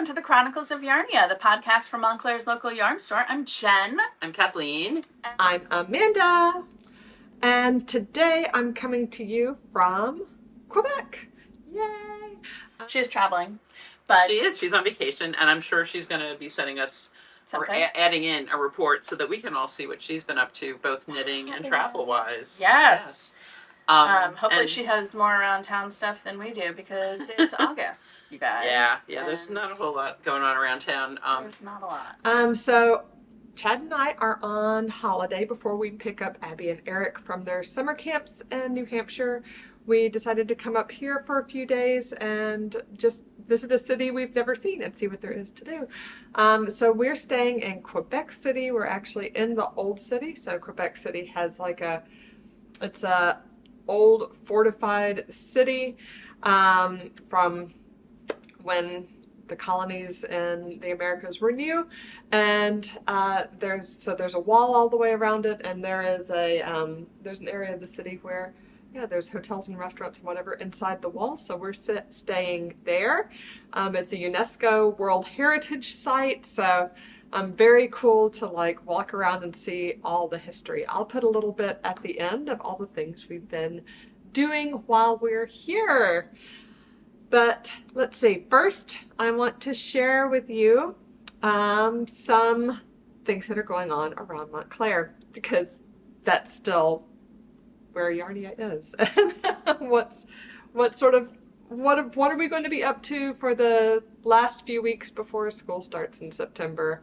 to the Chronicles of Yarnia, the podcast from Montclair's local yarn store. I'm Jen. I'm Kathleen. I'm Amanda. And today I'm coming to you from Quebec. Yay! She is traveling, but She is. She's on vacation, and I'm sure she's going to be sending us or adding in a report so that we can all see what she's been up to, both knitting and travel-wise. Yes. Hopefully and she has more around town stuff than we do because it's August, you guys. Yeah. There's not a whole lot going on around town. There's not a lot. So Chad and I are on holiday before we pick up Abby and Eric from their summer camps in New Hampshire. We decided to come up here for a few days and just visit a city we've never seen and see what there is to do. So we're staying in Quebec City. We're actually in the old city. So Quebec City has it's a old fortified city from when the colonies in the Americas were new, and there's a wall all the way around it, and there's an area of the city where there's hotels and restaurants and whatever inside the wall. So we're staying there. It's a UNESCO World Heritage Site, so very cool to walk around and see all the history. I'll put a little bit at the end of all the things we've been doing while we're here. But let's see. First, I want to share with you some things that are going on around Montclair, because that's still where Yarnia is. what are we going to be up to for the last few weeks before school starts in September?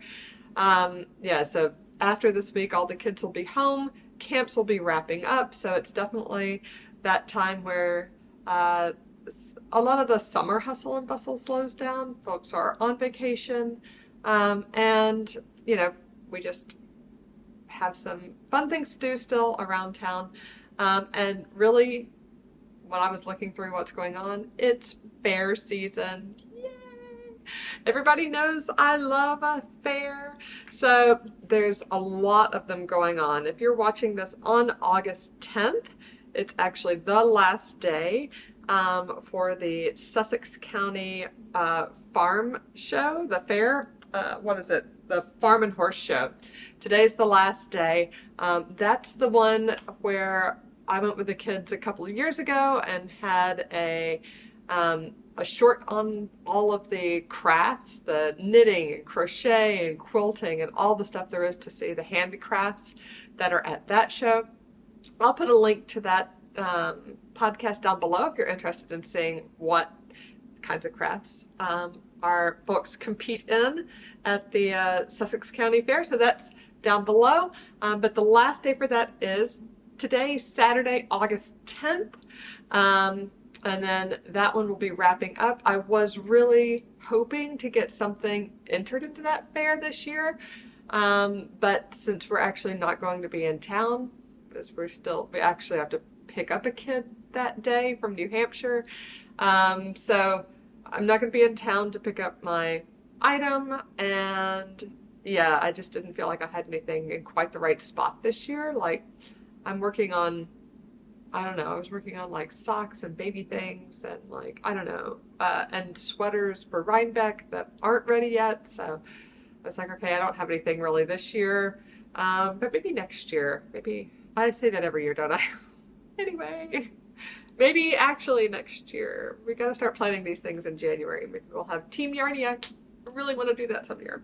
So after this week, all the kids will be home. Camps will be wrapping up, so it's definitely that time where a lot of the summer hustle and bustle slows down. Folks are on vacation, and we just have some fun things to do still around town. And really, when I was looking through what's going on, it's fair season. Yay! Everybody knows I love a fair. So there's a lot of them going on. If you're watching this on August 10th, it's actually the last day for the Sussex County Farm Show, the fair. The Farm and Horse Show. Today's the last day. That's the one where I went with the kids a couple of years ago and had a short on all of the crafts, the knitting and crochet and quilting and all the stuff there is to see, the handicrafts that are at that show. I'll put a link to that podcast down below if you're interested in seeing what kinds of crafts our folks compete in at the Sussex County Fair. So that's down below. But the last day for that is today, Saturday, August 10th. And then that one will be wrapping up. I was really hoping to get something entered into that fair this year. But since we're actually not going to be in town, because we actually have to pick up a kid that day from New Hampshire. So I'm not going to be in town to pick up my item, and I just didn't feel like I had anything in quite the right spot this year. I'm working on, I was working on socks and baby things and and sweaters for Rhinebeck that aren't ready yet. So I was like, okay, I don't have anything really this year, but maybe next year. Maybe I say that every year, don't I? Anyway. Maybe actually next year. We got to start planning these things in January. Maybe we'll have Team Yarnia. I really want to do that some year.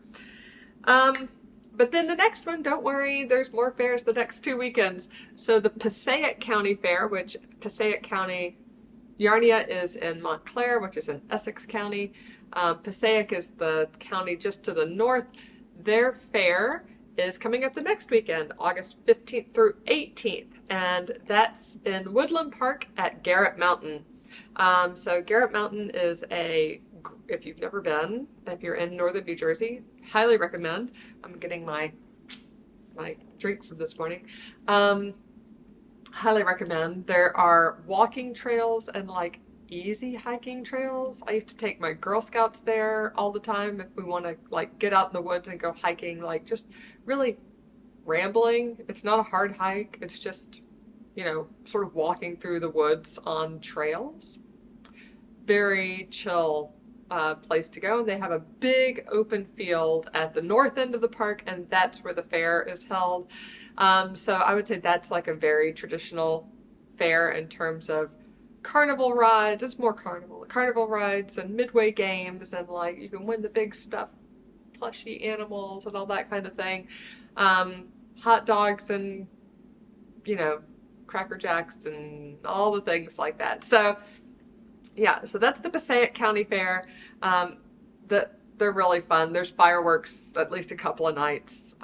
But then the next one, don't worry, there's more fairs the next 2 weekends. So the Passaic County Fair, which Passaic County, Yarnia is in Montclair, which is in Essex County. Passaic is the county just to the north. Their fair is coming up the next weekend, August 15th through 18th. And that's in Woodland Park at Garrett Mountain. So Garrett Mountain is if you've never been, if you're in northern New Jersey, highly recommend. I'm getting my drink from this morning. Highly recommend. There are walking trails and easy hiking trails. I used to take my Girl Scouts there all the time if we want to get out in the woods and go hiking, just really rambling. It's not a hard hike. It's just, sort of walking through the woods on trails. Very chill place to go. And they have a big open field at the north end of the park, and that's where the fair is held. So I would say that's like a very traditional fair in terms of carnival rides. It's more carnival rides and midway games, and like you can win the big stuffed plushy animals and all that kind of thing. Hot dogs and, you know, Cracker Jacks and all the things like that. So yeah, so that's the Passaic County Fair. They're really fun. There's fireworks at least a couple of nights.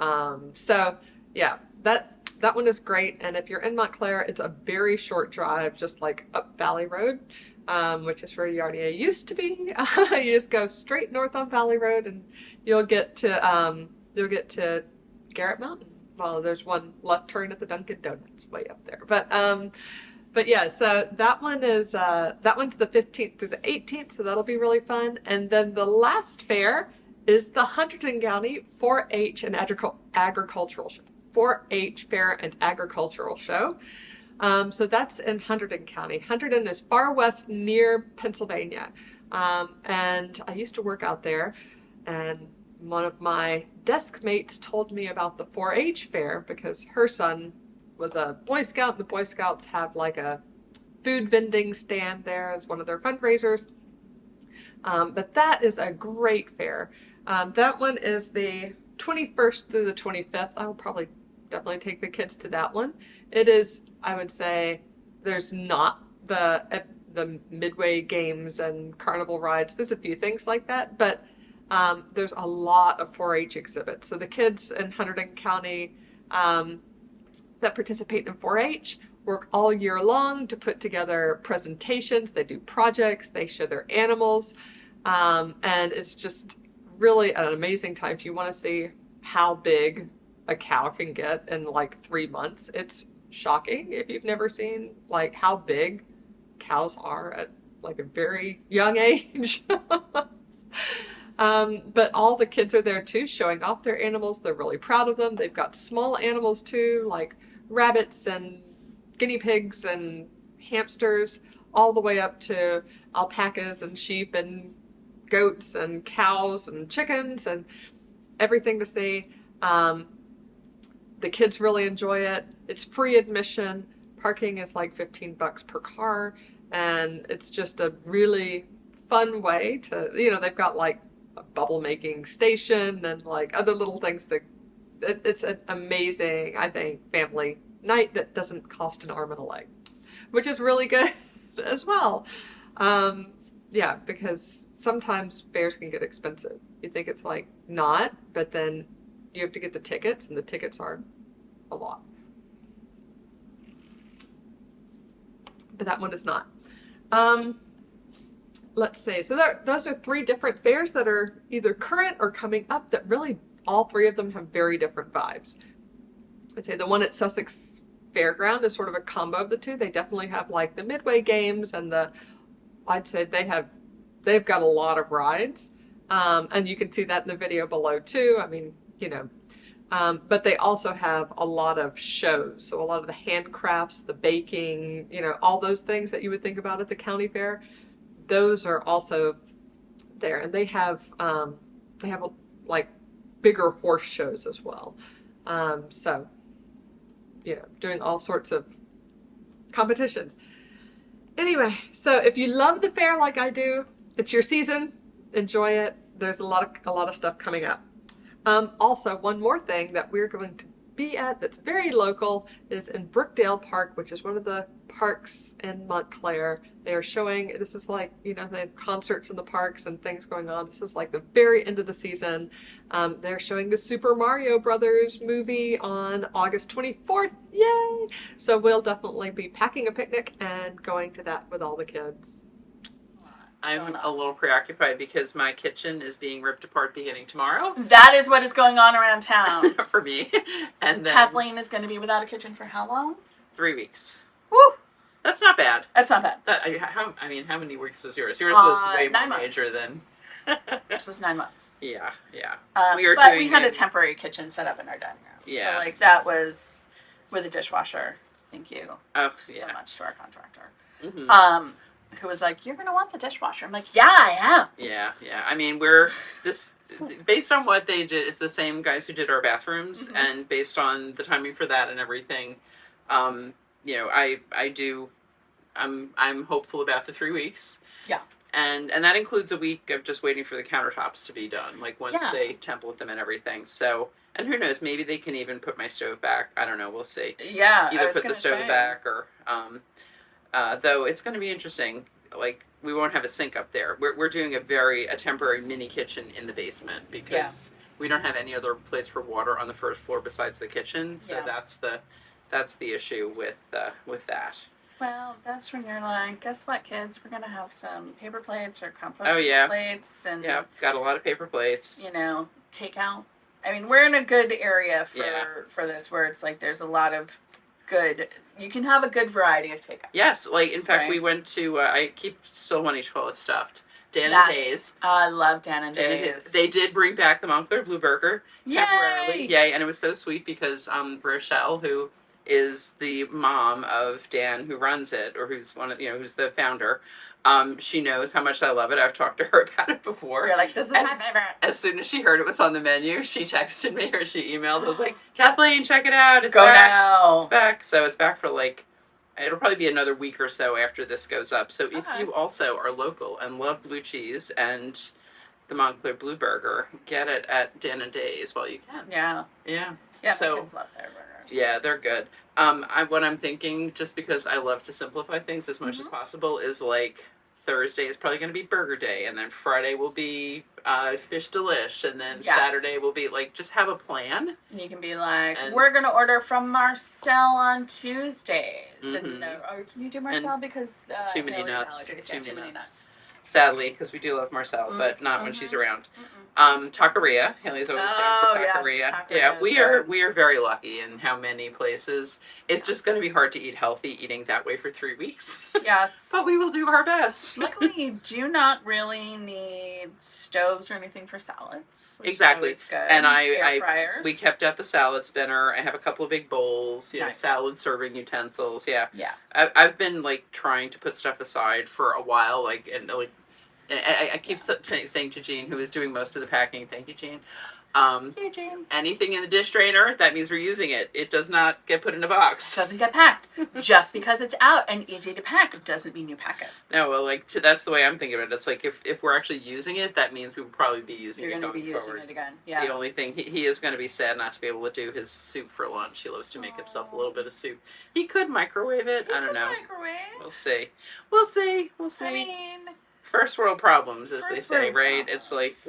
So yeah, that one is great. And if you're in Montclair, it's a very short drive, just like up Valley Road, which is where Yarnia used to be. You just go straight north on Valley Road, and you'll get to Garrett Mountain. Well, there's one left turn at the Dunkin' Donuts way up there. But yeah, so that one's the 15th through the 18th, so that'll be really fun. And then the last fair is the Hunterdon County 4-H and Agricultural Show. 4-H Fair and Agricultural Show. So that's in Hunterdon County. Hunterdon is far west near Pennsylvania. And I used to work out there, and one of my desk mates told me about the 4-H fair because her son was a Boy Scout. The Boy Scouts have like a food vending stand there as one of their fundraisers. But that is a great fair. That one is the 21st through the 25th. I will probably definitely take the kids to that one. It is, I would say, there's not the midway games and carnival rides. There's a few things like that, but there's a lot of 4-H exhibits. So the kids in Hunterdon County that participate in 4-H work all year long to put together presentations. They do projects. They show their animals. And it's just really an amazing time. If you want to see how big a cow can get in like 3 months, it's shocking if you've never seen like how big cows are at like a very young age. But all the kids are there too, showing off their animals. They're really proud of them. They've got small animals too, like rabbits and guinea pigs and hamsters, all the way up to alpacas and sheep and goats and cows and chickens and everything to see. The kids really enjoy it. It's free admission. Parking is like $15 per car. And it's just a really fun way to, you know, they've got like a bubble making station and like other little things that it's an amazing, I think, family night that doesn't cost an arm and a leg, which is really good as well. Yeah, because sometimes fairs can get expensive. You think it's like not, but then you have to get the tickets, and the tickets are a lot. But that one is not. Let's see. So those are 3 different fairs that are either current or coming up that really all 3 of them have very different vibes. I'd say the one at Sussex Fairground is sort of a combo of the 2. They definitely have like the midway games and I'd say they've got a lot of rides. And you can see that in the video below too. I mean, you know, but they also have a lot of shows. So a lot of the handcrafts, the baking, you know, all those things that you would think about at the county fair, those are also there. And they have like bigger horse shows as well. So, you know, doing all sorts of competitions. Anyway, so if you love the fair like I do, it's your season. Enjoy it. There's a lot of stuff coming up. Also, one more thing that we're going to be at that's very local is in Brookdale Park, which is one of the parks in Montclair. They are showing, this is like, you know, they have concerts in the parks and things going on. This is like the very end of the season. They're showing the Super Mario Brothers movie on August 24th. Yay! So we'll definitely be packing a picnic and going to that with all the kids. I'm a little preoccupied because my kitchen is being ripped apart beginning tomorrow. That is what is going on around town. For me. And then Kathleen is going to be without a kitchen for how long? 3 weeks. Woo! That's not bad. That's not bad. How many weeks was yours? Yours was way 9 more months. major than... This was 9 months. Yeah. But we had a temporary kitchen set up in our dining room. Yeah. So, like, that was with a dishwasher. Thank you Oh, so yeah. much to our contractor. Mm-hmm. who was like, "You're gonna want the dishwasher." I'm like, "Yeah, I am." Yeah. I mean, based on what they did, it's the same guys who did our bathrooms, Mm-hmm. and based on the timing for that and everything, I'm hopeful about the 3 weeks. Yeah. And that includes a week of just waiting for the countertops to be done, like once they template them and everything. So, and who knows, maybe they can even put my stove back. I don't know, we'll see. Yeah, Either put the stove back or, though it's going to be interesting. Like, we won't have a sink up there. We're doing a temporary mini kitchen in the basement because we don't have any other place for water on the first floor besides the kitchen. So that's the issue with that. Well, that's when you're like, guess what, kids? We're gonna have some paper plates or compostable plates, and got a lot of paper plates. Takeout. I mean, we're in a good area for this, where it's like there's a lot of good. You can have a good variety of takeout. Yes, like in fact, we went to. I keep still wanting to call it stuffed. Dan and Days. I love Dan and Days. They did bring back the Montclair Blue Burger temporarily. Yay! And it was so sweet because Rochelle, who is the mom of Dan, who runs it, or who's who's the founder. She knows how much I love it. I've talked to her about it before. You're like, this is my favorite. As soon as she heard it was on the menu, she texted me or she emailed. I was like, Kathleen, check it out. It's back. Now. It's back. So it's back for it'll probably be another week or so after this goes up. So if you also are local and love blue cheese and the Montclair Blue Burger, get it at Dan and Days while you can. Yeah. Yeah. Yeah, so, my kids love their burgers. Yeah, they're good. What I'm thinking, just because I love to simplify things as much as possible, is Thursday is probably going to be burger day, and then Friday will be fish delish, and then Saturday will be just have a plan. And you can be like, we're going to order from Marcel on Tuesdays. Mm-hmm. Or can you do Marcel because too many nuts. Too many nuts. Sadly, because we do love Marcel, but not when she's around. Taqueria. Haley's always down for taqueria. Yes, yeah, we are very lucky in how many places. It's just going to be hard to eat healthy eating that way for 3 weeks. Yes. But we will do our best. Luckily, you do not really need stoves or anything for salads. Exactly. Good. And Air fryers. we kept out the salad spinner. I have a couple of big bowls, Nice. Salad serving utensils. Yeah. Yeah. I've been trying to put stuff aside for a while, and I keep saying to Jean, who is doing most of the packing, thank you, Jean. Hey, Jean. Anything in the dish drainer, that means we're using it. It does not get put in a box. Doesn't get packed. Just because it's out and easy to pack doesn't mean you pack it. No, well, that's the way I'm thinking of it. It's if we're actually using it, that means we will probably be using it going forward. You're going to be using it again. Yeah. The only thing, he is going to be sad not to be able to do his soup for lunch. He loves to make himself a little bit of soup. He could microwave it. I don't know. Microwave. We'll see. We'll see. I mean, first world problems, as they say, right? Problems. It's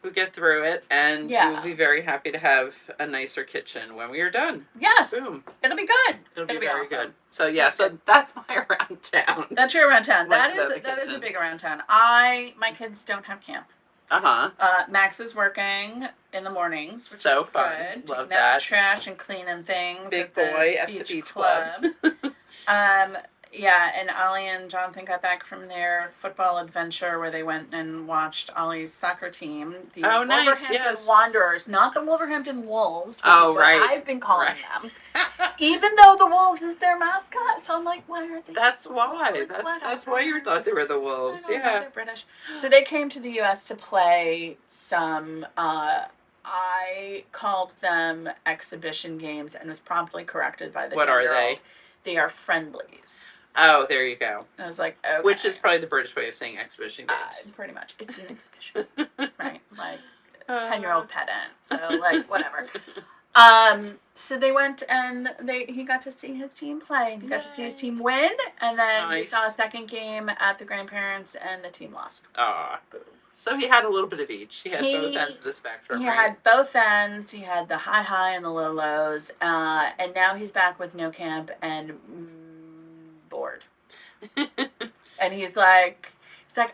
we'll get through it, and we'll be very happy to have a nicer kitchen when we are done. Yes. Boom. It'll be good. It'll be very awesome. good. So so that's my around town. That's your around town. That is kitchen. a big around town. My kids don't have camp. Max is working in the mornings, which so is fun. good. Love Taking that. out the trash and cleaning things. Big boy at the beach club. Yeah, and Ollie and Jonathan got back from their football adventure where they went and watched Ollie's soccer team, the Wolverhampton Wanderers, not the Wolverhampton Wolves, which is what I've been calling them. Even though the Wolves is their mascot, so I'm like, why are they? That's why. That's why you thought they were the Wolves. They're British. So they came to the U.S. to play some. I called them exhibition games and was promptly corrected by the. What are they? They are friendlies. Oh, there you go. I was like, okay. Which is probably the British way of saying exhibition games. Pretty much. It's an exhibition. Right? 10-year-old pedant. So, whatever. So they went and he got to see his team play. He got to see his team win. And then we saw a second game at the grandparents' and the team lost. So he had a little bit of each. He had both ends of the spectrum. He had both ends. He had the high and the lows. And now he's back with no camp and bored. And he's like,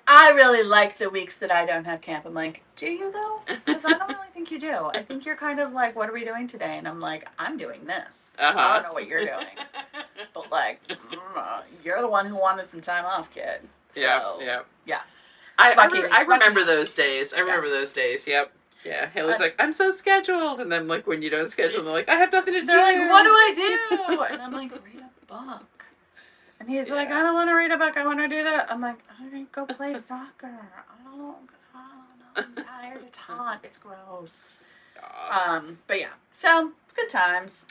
I really like the weeks that I don't have camp. I'm like, do you though? Because I don't really think you do. I think you're kind of like, what are we doing today? And I'm like, I'm doing this. I don't know what you're doing. But you're the one who wanted some time off, kid. So, yeah. I remember those days. I remember those days. Yep. Yeah. Haley's like, I'm so scheduled. And then when you don't schedule, they're like, I have nothing to do. They're like, what do I do? And I'm like, read a book. And he's like, I don't want to read a book. I want to do that. I'm like, all right, go play soccer. I don't know. I'm tired. It's hot. It's gross. But yeah. So, it's good times.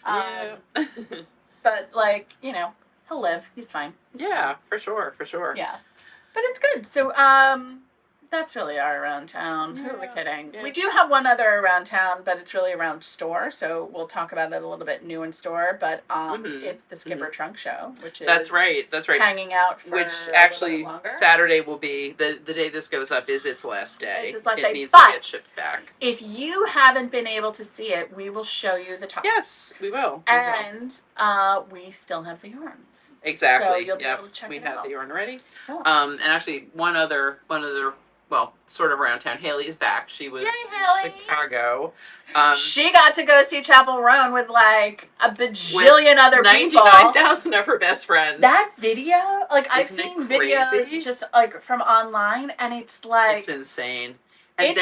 But, like, you know, he'll live. He's fine. He's fine. For sure. Yeah. But it's good. So, that's really our around town. Who are we kidding? Yeah. We do have one other around town, but it's really around store. So we'll talk about it a little bit new in store. But it's the Skipper Trunk Show, which is that's right. Hanging out for which actually Saturday will be the day this goes up is its last day. It needs to get shipped back. If you haven't been able to see it, we will show you the top. Yes, we will. And we still have the yarn. Exactly. So you'll be able to check it out. We have the yarn ready. Cool. And actually one other. Well, sort of around town. Haley is back. She was in Chicago. She got to go see Chapel Roan with like a bajillion other people. 99,000 of her best friends. That video, like I've seen videos just like from online, and it's like it's insane. And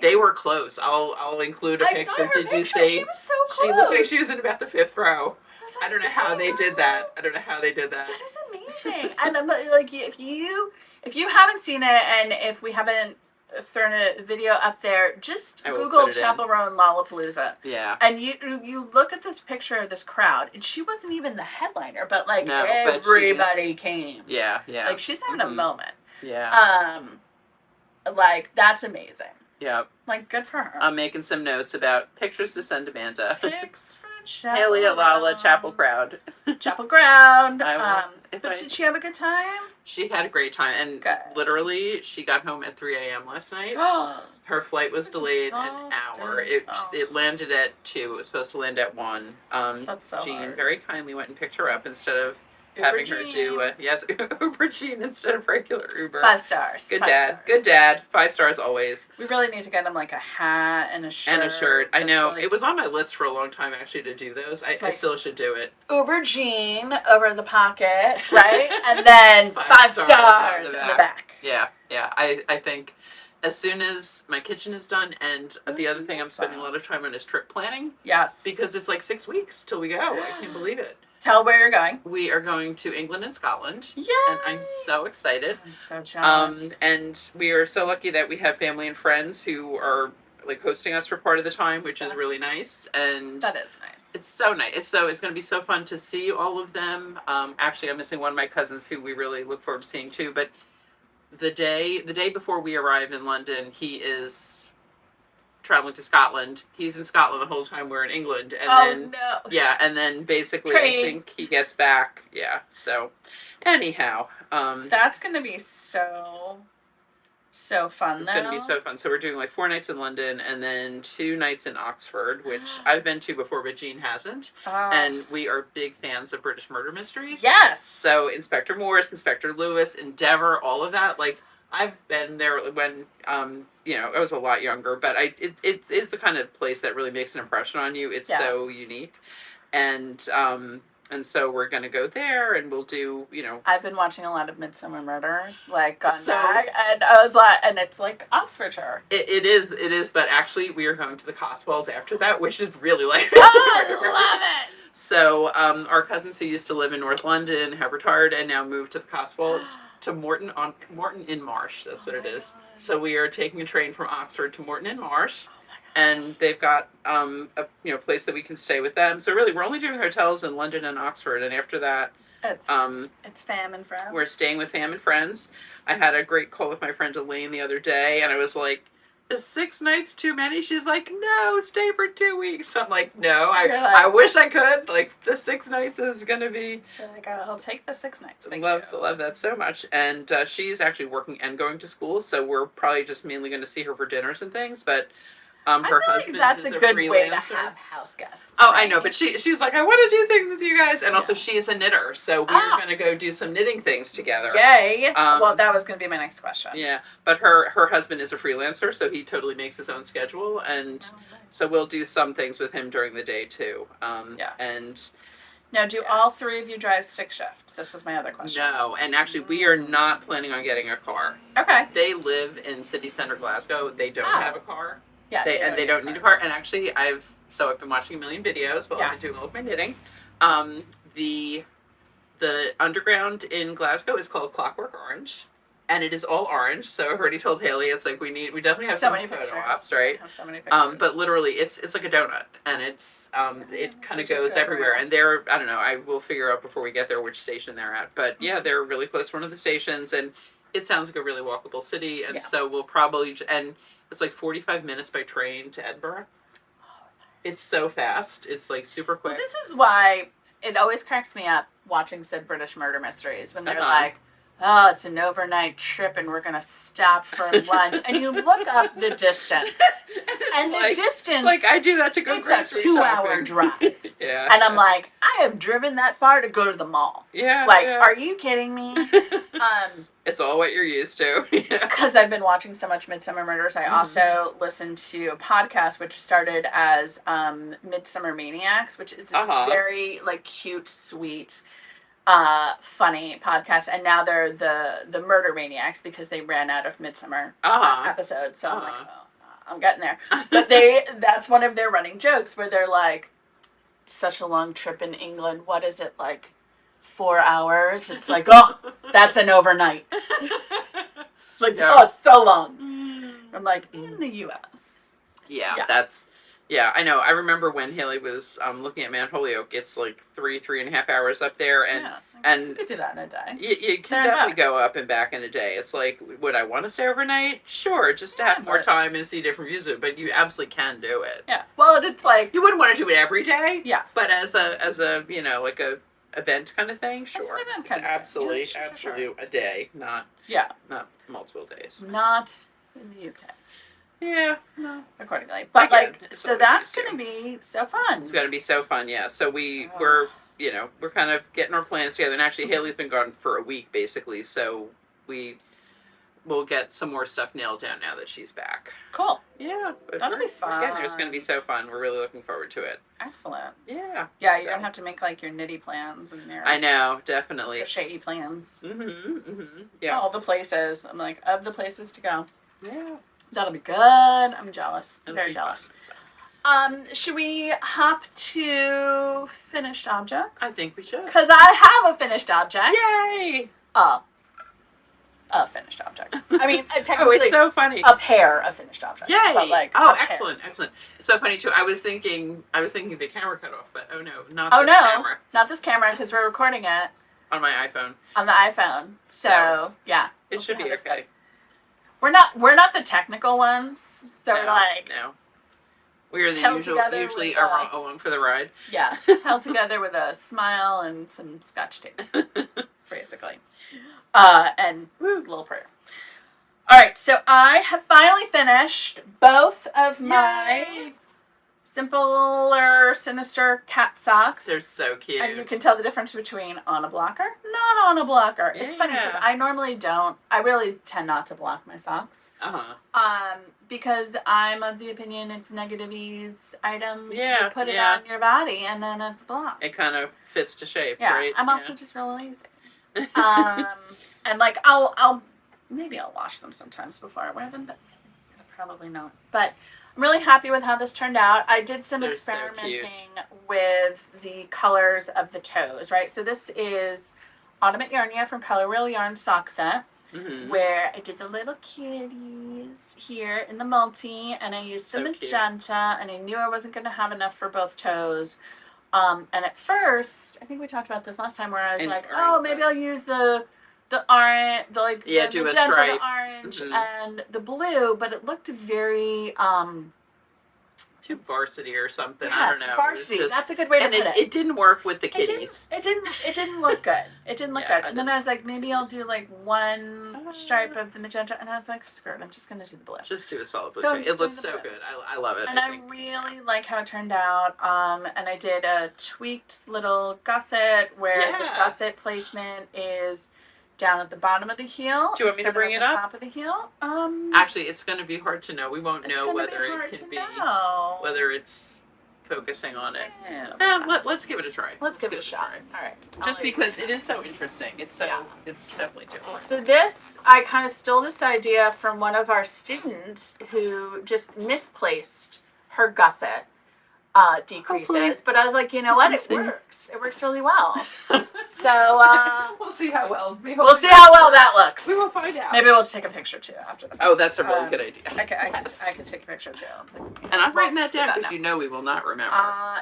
they were close. I'll include a picture. Saw her Did picture. you see? She was so close. She looked like she was in about the 5th row. I don't know how they did that. That is amazing. And like if you haven't seen it, and if we haven't thrown a video up there, just Google Chapel Roan Lollapalooza. Yeah. And you look at this picture of this crowd, and she wasn't even the headliner, but like everybody came. Yeah. Like she's having a moment. Yeah. Like that's amazing. Yeah. Like good for her. I'm making some notes about pictures to send Amanda. Pics for Haley at Lala Chapel Crowd. Chapel Ground. But did she have a good time? She had a great time, and literally, she got home at 3 a.m. last night. Her flight was delayed an hour. It landed at 2. It was supposed to land at 1. That's so Jean hard. very kindly went and picked her up instead of having her do Uber Jean instead of regular Uber. 5 stars. Good dad. 5 stars always. We really need to get him like a hat and a shirt. I know. Like, it was on my list for a long time actually to do those. I still should do it. Uber Jean over the pocket, right? And then 5 stars in the back. Yeah. I think as soon as my kitchen is done, and the other thing I'm spending a lot of time on is trip planning. Yes. Because it's like 6 weeks till we go. I can't believe it. Tell where you're going. We are going to England and Scotland. Yay! And I'm so excited. I'm so jealous. And we are so lucky that we have family and friends who are like hosting us for part of the time, which is really nice. And that is nice. It's so nice. It's going to be so fun to see all of them. Actually, I'm missing one of my cousins who we really look forward to seeing too. But the day before we arrive in London, he is traveling to Scotland. He's in Scotland the whole time we're in England, and and then basically I think he gets back. Yeah. So, anyhow, that's gonna be so fun. It's gonna be so fun. So we're doing like 4 nights in London and then 2 nights in Oxford, which I've been to before, but Jean hasn't. And we are big fans of British murder mysteries. Yes. So Inspector Morse, Inspector Lewis, Endeavour, all of that, like. I've been there when, I was a lot younger, but it is the kind of place that really makes an impression on you. It's so unique. And so we're going to go there and we'll do, I've been watching a lot of Midsummer Murders, like, gone back, and I was like, and it's like Oxfordshire. It is, but actually we are going to the Cotswolds after that, which is really like... Oh, I love it! So, our cousins who used to live in North London have retired and now moved to the Cotswolds. To Morton in Marsh, that's what it is. God. So we are taking a train from Oxford to Morton in Marsh, and they've got a place that we can stay with them. So really, we're only doing hotels in London and Oxford, and after that, it's fam and friends. We're staying with fam and friends. I had a great call with my friend Elaine the other day, and I was like, "Is 6 nights too many?" She's like, "No, stay for 2 weeks." I'm like, "No, I wish I could. Like, the 6 nights is gonna be." You're like, I'll take the 6 nights. Love that so much. And she's actually working and going to school, so we're probably just mainly going to see her for dinners and things. But her husband is a freelancer. That's a good way to have house guests. Oh, right? I know, but she's like, I want to do things with you guys, and also she's a knitter, so we're going to go do some knitting things together. Yay! Well, that was going to be my next question. Yeah, but her husband is a freelancer, so he totally makes his own schedule, and so we'll do some things with him during the day too. And now, do all 3 of you drive stick shift? This is my other question. No, and actually, we are not planning on getting a car. Okay. They live in city center Glasgow. They don't have a car. Yeah, they don't need a car. And actually, I've been watching a million videos while I've been doing all of my knitting. The the underground in Glasgow is called Clockwork Orange, and it is all orange. So I've already told Haley it's like we definitely have So some many photo pictures. ops, right? I have so many pictures. But literally, it's like a donut, and it's it kind of Just goes go everywhere. around. And they're, I don't know, I will figure out before we get there which station they're at. But yeah, they're really close to one of the stations, and it sounds like a really walkable city. And so we'll probably, and it's like 45 minutes by train to Edinburgh. It's so fast. It's like super quick. Well, this is why it always cracks me up watching said British murder mysteries when they're like, oh, it's an overnight trip and we're going to stop for lunch. And you look up the distance. And the distance. It's like I do that to go it's grocery a 2-hour shopping. drive. Yeah. And I'm like, I have driven that far to go to the mall. Yeah. Like, yeah. are you kidding me? It's all what you're used to. Because I've been watching so much Midsummer Murders, I also listened to a podcast which started as Midsummer Maniacs, which is a very like cute, sweet, funny podcast, and now they're the Murder Maniacs because they ran out of Midsummer episodes. So I'm like, oh, I'm getting there. But that's one of their running jokes where they're like, such a long trip in England. What is it like? 4 hours. It's like, oh, that's an overnight. Like, oh, so long. I'm like, in the U.S. Yeah, that's, I know. I remember when Haley was looking at Mount Holyoke, it's like 3.5 hours up there, and you could do that in a day. You can definitely go up and back in a day. It's like, would I want to stay overnight? Sure, just to have more time and see different views of it, but you absolutely can do it. Yeah. Well, it's like, you wouldn't want to do it every day. Yes. But as a like a event kind of thing, sure. As an event kind it's of absolutely, thing. absolutely a day, not multiple days. Not in the UK. Yeah, no. Accordingly. But again, so that's going to be so fun. It's going to be so fun, yeah. So we're kind of getting our plans together. And actually, Haley's been gone for a week, basically. So we'll get some more stuff nailed down now that she's back. Cool. Yeah. That'll be fun. We're getting there. It's going to be so fun. We're really looking forward to it. Excellent. Yeah. Yeah, you don't have to make like your nitty plans and your... I know, definitely. crochet plans. Yeah. All the places. I'm like, of the places to go. Yeah. That'll be good. I'm jealous. It'll Very be jealous. fun. Should we hop to finished objects? I think we should. Because I have a finished object. Yay! A finished object. I mean, technically, it's so funny. a pair of finished objects. Yay! But like, excellent. It's so funny too. I was thinking the camera cut off, but oh no, not this no, camera. not this camera because we're recording it On my iPhone. on the iPhone. So yeah, It should be okay. We're not the technical ones, so we're like, no. We are the held usually together with, along for the ride. yeah, held together with a smile and some scotch tape, basically. And a little prayer. All right, so I have finally finished both of my simpler, sinister cat socks. They're so cute. And you can tell the difference between on a blocker, not on a blocker. It's funny because I normally don't. I really tend not to block my socks. Because I'm of the opinion it's negative ease item. Yeah. You put it on your body and then it's blocked. It kind of fits to shape, Yeah. right? I'm also just real lazy. And like I'll maybe I'll wash them sometimes before I wear them, but probably not. But I'm really happy with how this turned out. I did some experimenting with the colors of the toes, right? So this is Autumn at Yarnia from Color Real Yarn sock set, where I did the little kitties here in the multi, and I used some magenta, and I knew I wasn't going to have enough for both toes. And at first, I think we talked about this last time, where I was like, oh, maybe I'll use the orange, the do magenta, a stripe. the orange, and the blue, but it looked very too varsity or something. Yes, I don't know. Varsity. That's a good way to put it. It didn't work with the kitties. It didn't look good. It didn't look good. And then I was like, maybe I'll do like one stripe of the magenta, and I was like, screw it, I'm just gonna do the blue. Just do a solid blue. So It looks so good. I love it. And I really like how it turned out. And I did a tweaked little gusset where the gusset placement is down at the bottom of the heel. Do you want me to bring it up? Top of the heel. Actually, it's going to be hard to know. We won't know whether it can be whether it's focusing on it. Let's give it a try. Let's give it a shot. All right. Just because it is so interesting. It's definitely different. So this, I kind of stole this idea from one of our students who just misplaced her gusset decreases. But I was like, you know what? It works. It works really well. So we'll see how well. we'll see how well that looks. We will find out. Maybe we'll take a picture too after the. Oh, that's a really good idea. I can take a picture too. And I'm writing that down because you know we will not remember.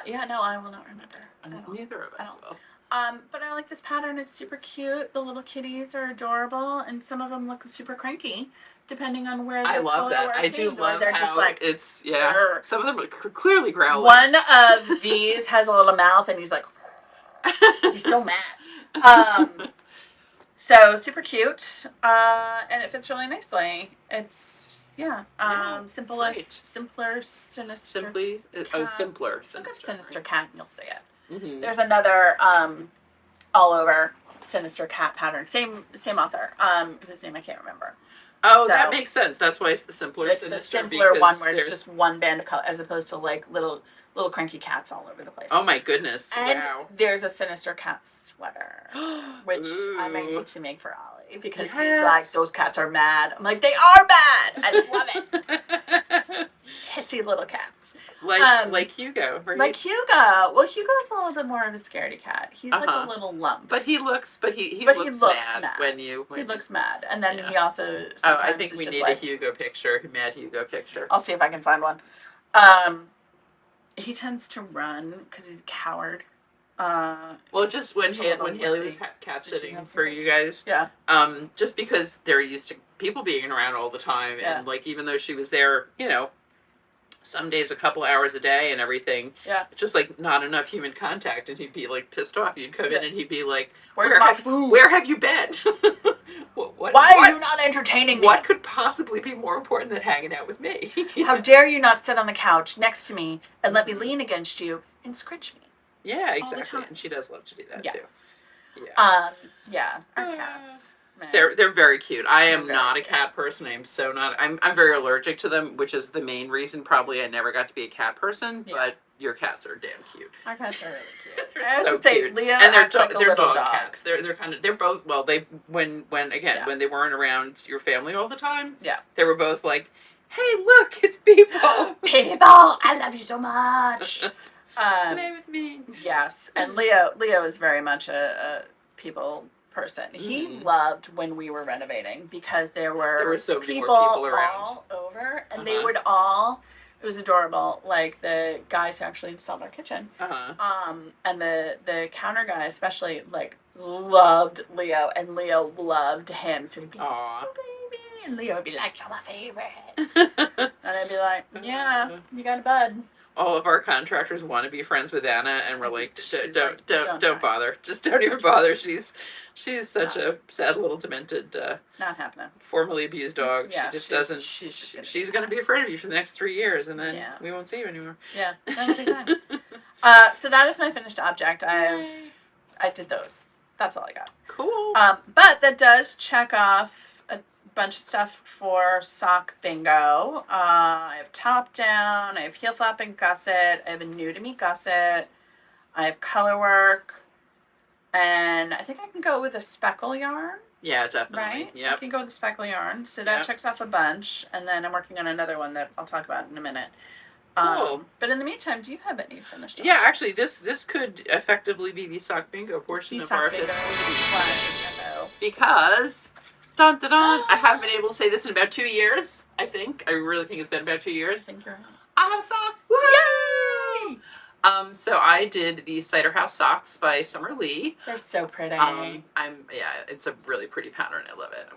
Yeah, no, I will not remember. Neither of us will. But I like this pattern. It's super cute. The little kitties are adorable, and some of them look super cranky, depending on where. I love that. I do love they're how just like it's Some of them are clearly growling. One of these has a little mouth, and he's like, he's so mad. So super cute, and it fits really nicely. It's simpler, sinister. Simply, simpler. Look up sinister cat, and you'll see it. Mm-hmm. There's another all over sinister cat pattern. Same author. His name I can't remember. Oh, that makes sense. That's why it's the simpler it's sinister. It's the simpler one where it's just one band of color, as opposed to like little cranky cats all over the place. Oh my goodness! And wow. there's a sinister cat sweater, which I might need to make for Ollie because he's like, those cats are mad. I'm like, they are mad. I love it. Hissy little cats. Like Hugo, right? Like Hugo. Well, Hugo's a little bit more of a scaredy cat. He's like a little lump. But he looks mad when you. He looks mad, and then he also. I think we need a Hugo picture, Mad Hugo picture. I'll see if I can find one. He tends to run because he's a coward. Well, just when Haley was cat sitting for you guys, yeah. Just because they're used to people being around all the time, and like even though she was there, some days a couple hours a day and everything. Yeah. It's just like not enough human contact, and he'd be like pissed off. You'd come in and he'd be like, "Where's my food? Where have you been? Why are you not entertaining me? What could possibly be more important than hanging out with me? How dare you not sit on the couch next to me and let me lean against you and scritch me?" Yeah, exactly. And she does love to do that too. Yeah. Our cats. Man. They're very cute. I am not a cat person. I am so not. I'm very allergic to them, which is the main reason probably I never got to be a cat person. Yeah. But your cats are damn cute. Our cats are really cute. They're so cute. Leo and they're like dog cats. They're both when they weren't around your family all the time. Yeah. They were both like, "Hey, look, it's people. People, I love you so much." Play with me. Yes, and Leo is very much a people person. He loved when we were renovating because there were so many more people around all over, and they would all. It was adorable. Like the guys who actually installed our kitchen, and the counter guy especially like loved Leo, and Leo loved him. So he'd be, "Oh, baby," and Leo would be like, "You're my favorite," and I'd be like, "Yeah, you got a bud." All of our contractors want to be friends with Anna, and we're like, don't bother. Just don't even bother. She's such a sad little demented, not happening. Formerly abused dog. Yeah, she just doesn't. She's going to be afraid of you for the next 3 years, and then we won't see you anymore. Yeah, that'll be fine. So that is my finished object. I did those. That's all I got. Cool. But that does check off a bunch of stuff for sock bingo. I have top down. I have heel flap and gusset. I have a new to me gusset. I have color work. And I think I can go with a speckle yarn. Yeah, definitely. Right? Yeah. I can go with a speckle yarn. So that checks off a bunch. And then I'm working on another one that I'll talk about in a minute. Cool. But in the meantime, do you have any finished? Yeah, actually, this could effectively be the sock bingo portion of our bingo. Because, dun, dun, dun, I haven't been able to say this in about 2 years, I think. I really think it's been about 2 years. I think you're right. I have a sock! Woo! Yay! So I did the Cider House socks by Summer Lee. They're so pretty. It's a really pretty pattern. I love it.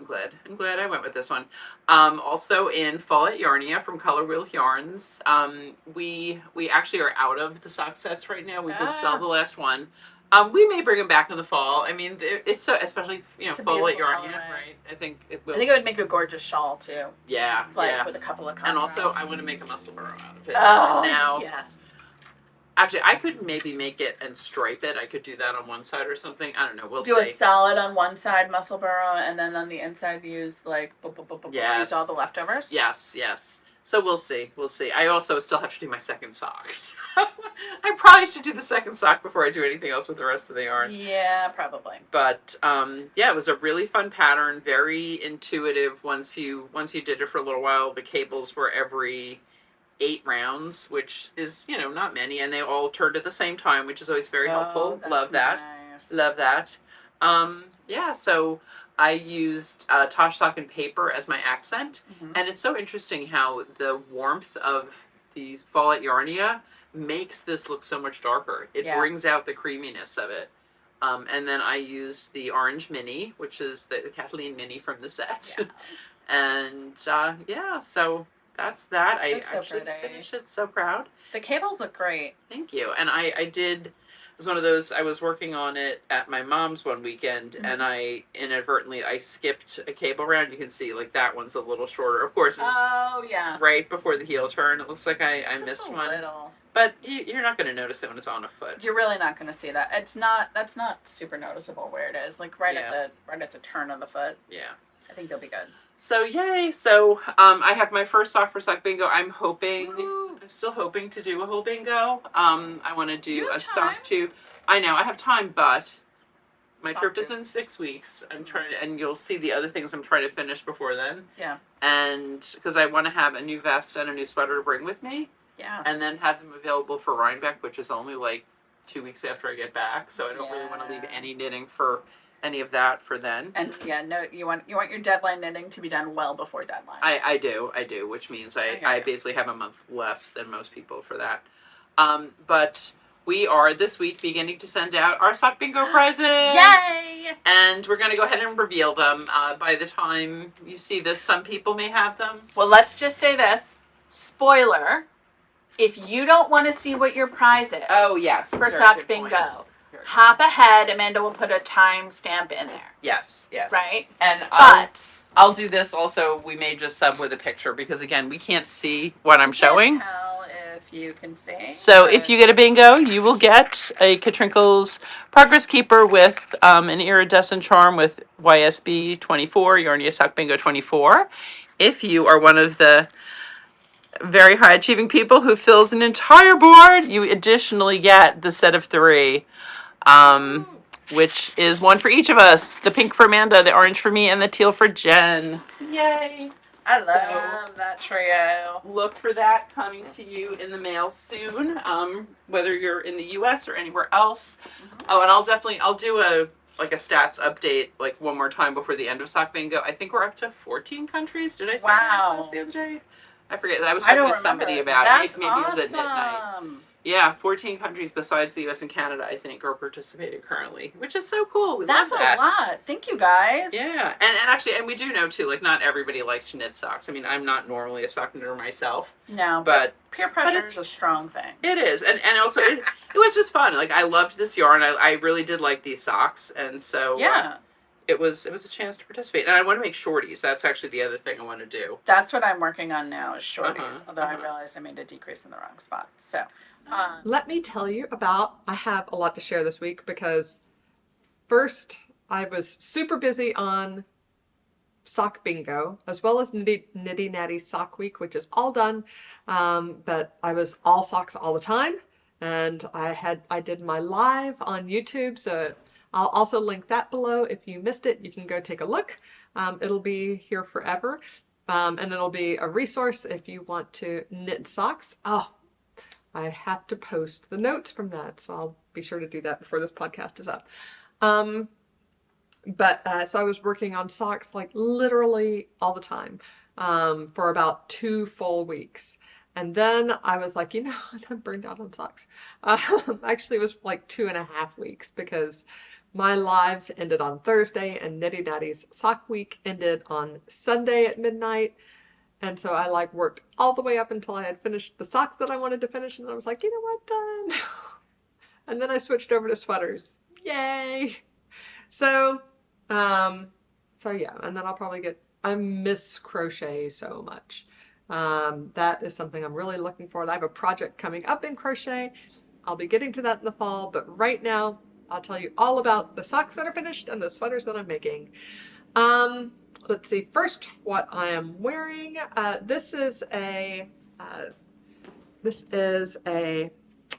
I'm glad I went with this one. Also in Fall at Yarnia from Color Wheel Yarns. We actually are out of the sock sets right now. We did sell the last one. We may bring them back in the fall. I mean, it's so, especially, Fall at Yarnia, right? I think it will. I think it would make a gorgeous shawl too. Yeah, with a couple of contrasts. And also, I want to make a muscle burrow out of it. Oh, now, yes. Actually, I could maybe make it and stripe it. I could do that on one side or something. I don't know. We'll see. Do a solid on one side, muscle burrow, and then on the inside use use all the leftovers. Yes. So we'll see. I also still have to do my second sock. So I probably should do the second sock before I do anything else with the rest of the yarn. Yeah, probably. But it was a really fun pattern. Very intuitive. Once you did it for a little while, the cables were every 8 rounds, which is, not many, and they all turned at the same time, which is always very helpful. Love that. Nice. Love that. Yeah, so I used Tosh sock and paper as my accent, and it's so interesting how the warmth of the fall at Yarnia makes this look so much darker. It brings out the creaminess of it. And then I used the orange mini, which is the Kathleen mini from the set. Yes. And yeah, so that's that. I actually finished it. So proud. The cables look great. Thank you. And I did. It was one of those. I was working on it at my mom's one weekend, and I inadvertently skipped a cable round. You can see like that one's a little shorter. Of course, it was right before the heel turn. It looks like I missed one. Little. But you're not going to notice it when it's on a foot. You're really not going to see that. That's not super noticeable where it is. Like right at the turn of the foot. Yeah. I think you'll be good. So yay! So I have my first sock for sock bingo. I'm still hoping to do a whole bingo. I want to do a sock tube. I know I have time, but my trip is in 6 weeks. I'm trying to, and you'll see the other things I'm trying to finish before then. Yeah. And because I want to have a new vest and a new sweater to bring with me. Yeah. And then have them available for Rhinebeck, which is only like 2 weeks after I get back. So I don't really want to leave any knitting for any of that for then. And you want your deadline knitting to be done well before deadline. I do, which means I basically have a month less than most people for that. But we are this week beginning to send out our sock bingo prizes. Yay! And we're going to go ahead and reveal them. By the time you see this, some people may have them. Well, let's just say this. Spoiler. If you don't want to see what your prize is. Oh, yes. For sock bingo. Hop ahead. Amanda will put a timestamp in there. Yes. Right? And I'll do this also. We may just sub with a picture because, again, we can't see what I'm showing. Can't tell if you can see. So if you get a bingo, you will get a Katrinkle's Progress Keeper with an iridescent charm with YSB 24, Yarnia Sock Bingo 24. If you are one of the very high achieving people who fills an entire board, you additionally get the set of 3. Which is one for each of us. The pink for Amanda, the orange for me, and the teal for Jen. Yay! I love that trio. Look for that coming to you in the mail soon, whether you're in the U.S. or anywhere else. Oh, and I'll do a stats update like one more time before the end of Sock Bingo. I think we're up to 14 countries. Did I say that the other day? I forget. I was talking with somebody about it. Maybe it was at midnight. Yeah, 14 countries besides the U.S. and Canada, I think, are participating currently, which is so cool. That's a lot. Thank you, guys. Yeah, and actually, we do know, too, like, not everybody likes to knit socks. I mean, I'm not normally a sock knitter myself. No, but peer pressure is a strong thing. It is, and also, it was just fun. Like, I loved this yarn. I really did like these socks, and so... Yeah. It was a chance to participate. And I want to make shorties. That's actually the other thing I want to do. That's what I'm working on now is shorties. Although I realized I made a decrease in the wrong spot. So... let me tell you I have a lot to share this week because first I was super busy on sock bingo as well as Nitty Natty Sock Week, which is all done. But I was all socks all the time. And I did my live on YouTube, so I'll also link that below. If you missed it, you can go take a look. It'll be here forever. And it'll be a resource if you want to knit socks. Oh, I have to post the notes from that, so I'll be sure to do that before this podcast is up. So I was working on socks like literally all the time for about 2 full weeks. And then I was like, I'm burned out on socks. Actually, it was like 2.5 weeks because my lives ended on Thursday and Nitty Natty's Sock Week ended on Sunday at midnight. And so I worked all the way up until I had finished the socks that I wanted to finish. And I was like, you know what, done. And then I switched over to sweaters. Yay. So yeah. And then I'll probably I miss crochet so much. That is something I'm really looking forward to. I have a project coming up in crochet. I'll be getting to that in the fall, but right now I'll tell you all about the socks that are finished and the sweaters that I'm making. Let's see, first what I am wearing. This is a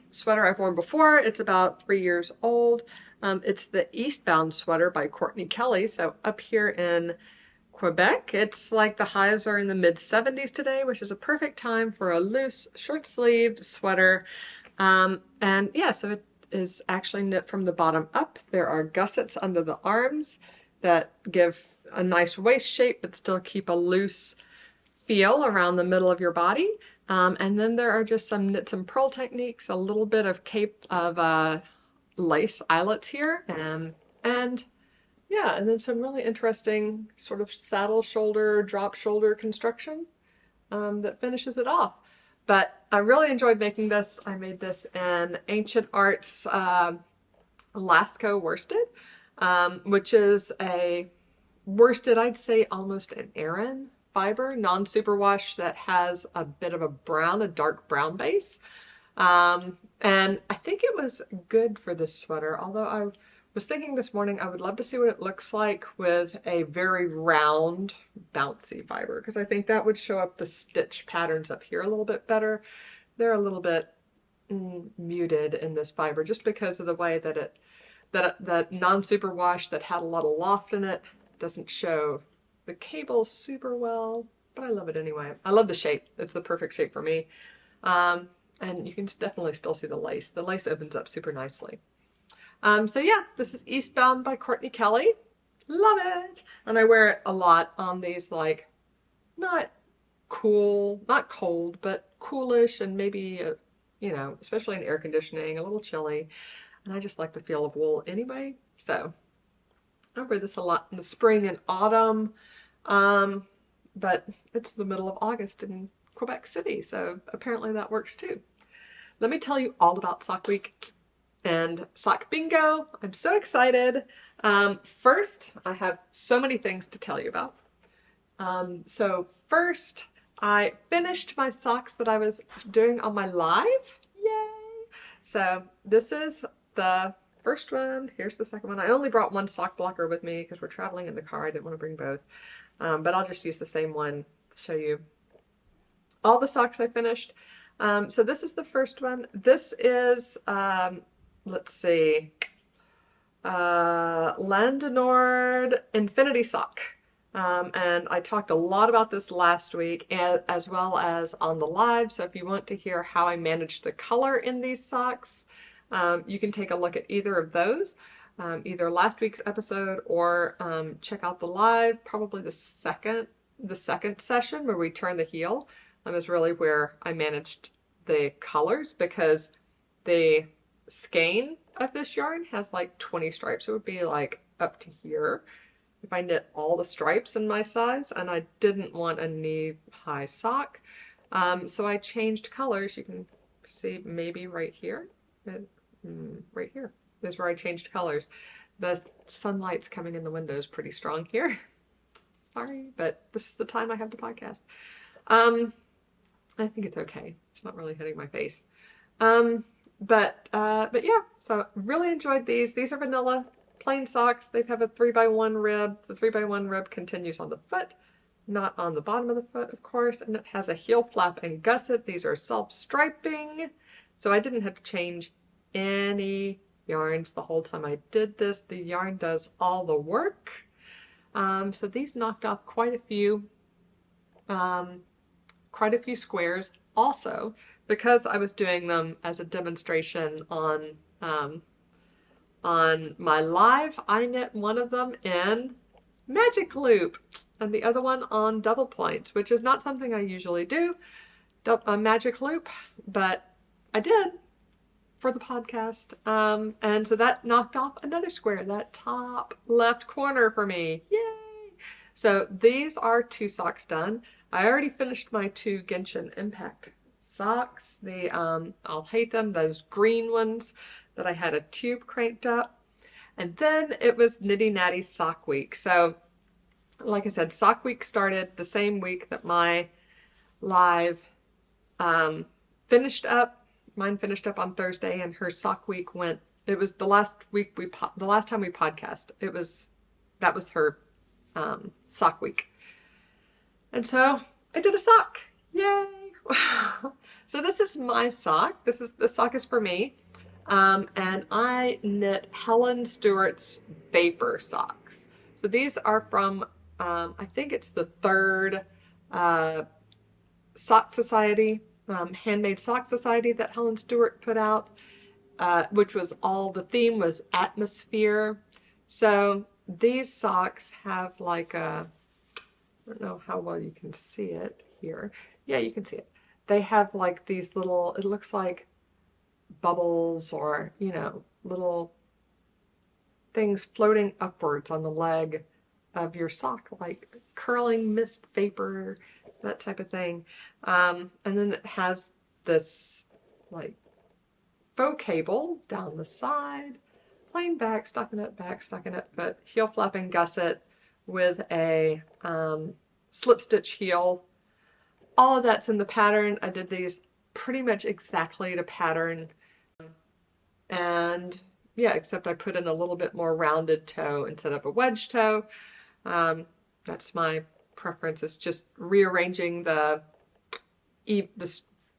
sweater I've worn before. It's about 3 years old. It's the Eastbound sweater by Courtney Kelly. So up here in Quebec, it's like the highs are in the mid-70s today, which is a perfect time for a loose, short-sleeved sweater. And yeah, so is actually knit from the bottom up. There are gussets under the arms that give a nice waist shape but still keep a loose feel around the middle of your body. And then there are just some knits and purl techniques, a little bit of lace eyelets here, and yeah, and then some really interesting sort of saddle shoulder, drop shoulder construction that finishes it off. But I really enjoyed making this. I made this in Ancient Arts Lasco worsted, which is a worsted, I'd say almost an Aran fiber, non-superwash that has a bit of a dark brown base. And I think it was good for this sweater, although I was thinking this morning I would love to see what it looks like with a very round, bouncy fiber, because I think that would show up the stitch patterns up here a little bit better. They're a little bit muted in this fiber just because of the way that that non-superwash that had a lot of loft in it doesn't show the cable super well, but I love it anyway. I love the shape. It's the perfect shape for me. And you can definitely still see the lace. The lace opens up super nicely. So yeah, this is Eastbound by Courtney Kelly. Love it! And I wear it a lot on these, like, not cold, but coolish and maybe, you know, especially in air conditioning, a little chilly. And I just like the feel of wool anyway. So I wear this a lot in the spring and autumn. But it's the middle of August in Quebec City, so apparently that works too. Let me tell you all about Sock Week and Sock Bingo. I'm so excited. First, I have so many things to tell you about. So first, I finished my socks that I was doing on my live. Yay! So this is the first one. Here's the second one. I only brought one sock blocker with me because we're traveling in the car. I didn't want to bring both. But I'll just use the same one to show you all the socks I finished. So this is the first one. This is, let's see, Landonord Infinity Sock. And I talked a lot about this last week as well as on the live. So if you want to hear how I managed the color in these socks, you can take a look at either of those. Either last week's episode or check out the live, probably the second session where we turn the heel. Is really where I managed the colors, because the skein of this yarn has like 20 stripes. It would be like up to here if I knit all the stripes in my size, and I didn't want a knee-high sock. So I changed colors. You can see maybe right here. Right here is where I changed colors. The sunlight's coming in the window is pretty strong here. Sorry, but this is the time I have to podcast. I think it's okay. It's not really hitting my face. But yeah, so really enjoyed these. These are vanilla plain socks. They have a 3x1 rib. The 3x1 rib continues on the foot, not on the bottom of the foot, of course. And it has a heel flap and gusset. These are self-striping. So I didn't have to change any yarns the whole time I did this. The yarn does all the work. So these knocked off quite a few squares. Also, because I was doing them as a demonstration on my live, I knit one of them in magic loop and the other one on double points, which is not something I usually do, a magic loop, but I did for the podcast. And so that knocked off another square, that top left corner for me. Yay! So these are 2 socks done. I already finished my 2 Genshin Impact socks. I'll hate them, those green ones that I had a tube cranked up. And then it was Nitty Natty Sock Week. So, like I said, Sock Week started the same week that my live finished up. Mine finished up on Thursday, and her Sock Week went. It was the last time we podcast. That was her Sock Week. And so I did a sock. Yay! So this is my sock. The sock is for me. And I knit Helen Stewart's Vapor socks. So these are from, I think it's the 3rd Sock Society, Handmade Sock Society that Helen Stewart put out. which was the theme was atmosphere. So these socks have like I don't know how well you can see it here. Yeah, you can see it. They have like these little, it looks like bubbles or, little things floating upwards on the leg of your sock, like curling mist vapor, that type of thing. And then it has this like faux cable down the side, plain back, stockinette, but heel flapping gusset with a slip stitch heel. All of that's in the pattern. I did these pretty much exactly to pattern. And yeah, except I put in a little bit more rounded toe instead of a wedge toe. That's my preference. It's just rearranging the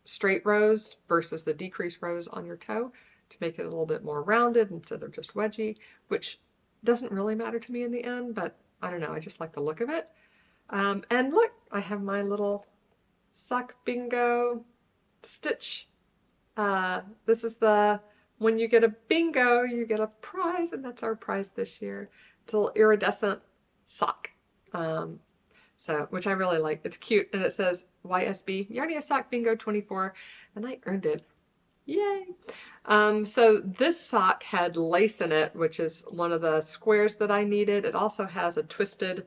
straight rows versus the decreased rows on your toe to make it a little bit more rounded instead of just wedgy, which doesn't really matter to me in the end, but I don't know, I just like the look of it. And look, I have my little sock bingo stitch. This is when you get a bingo, you get a prize, and that's our prize this year. It's a little iridescent sock. Which I really like. It's cute, and it says YSB, Yarnia Sock Bingo 24, and I earned it. Yay! So this sock had lace in it, which is one of the squares that I needed. It also has a twisted,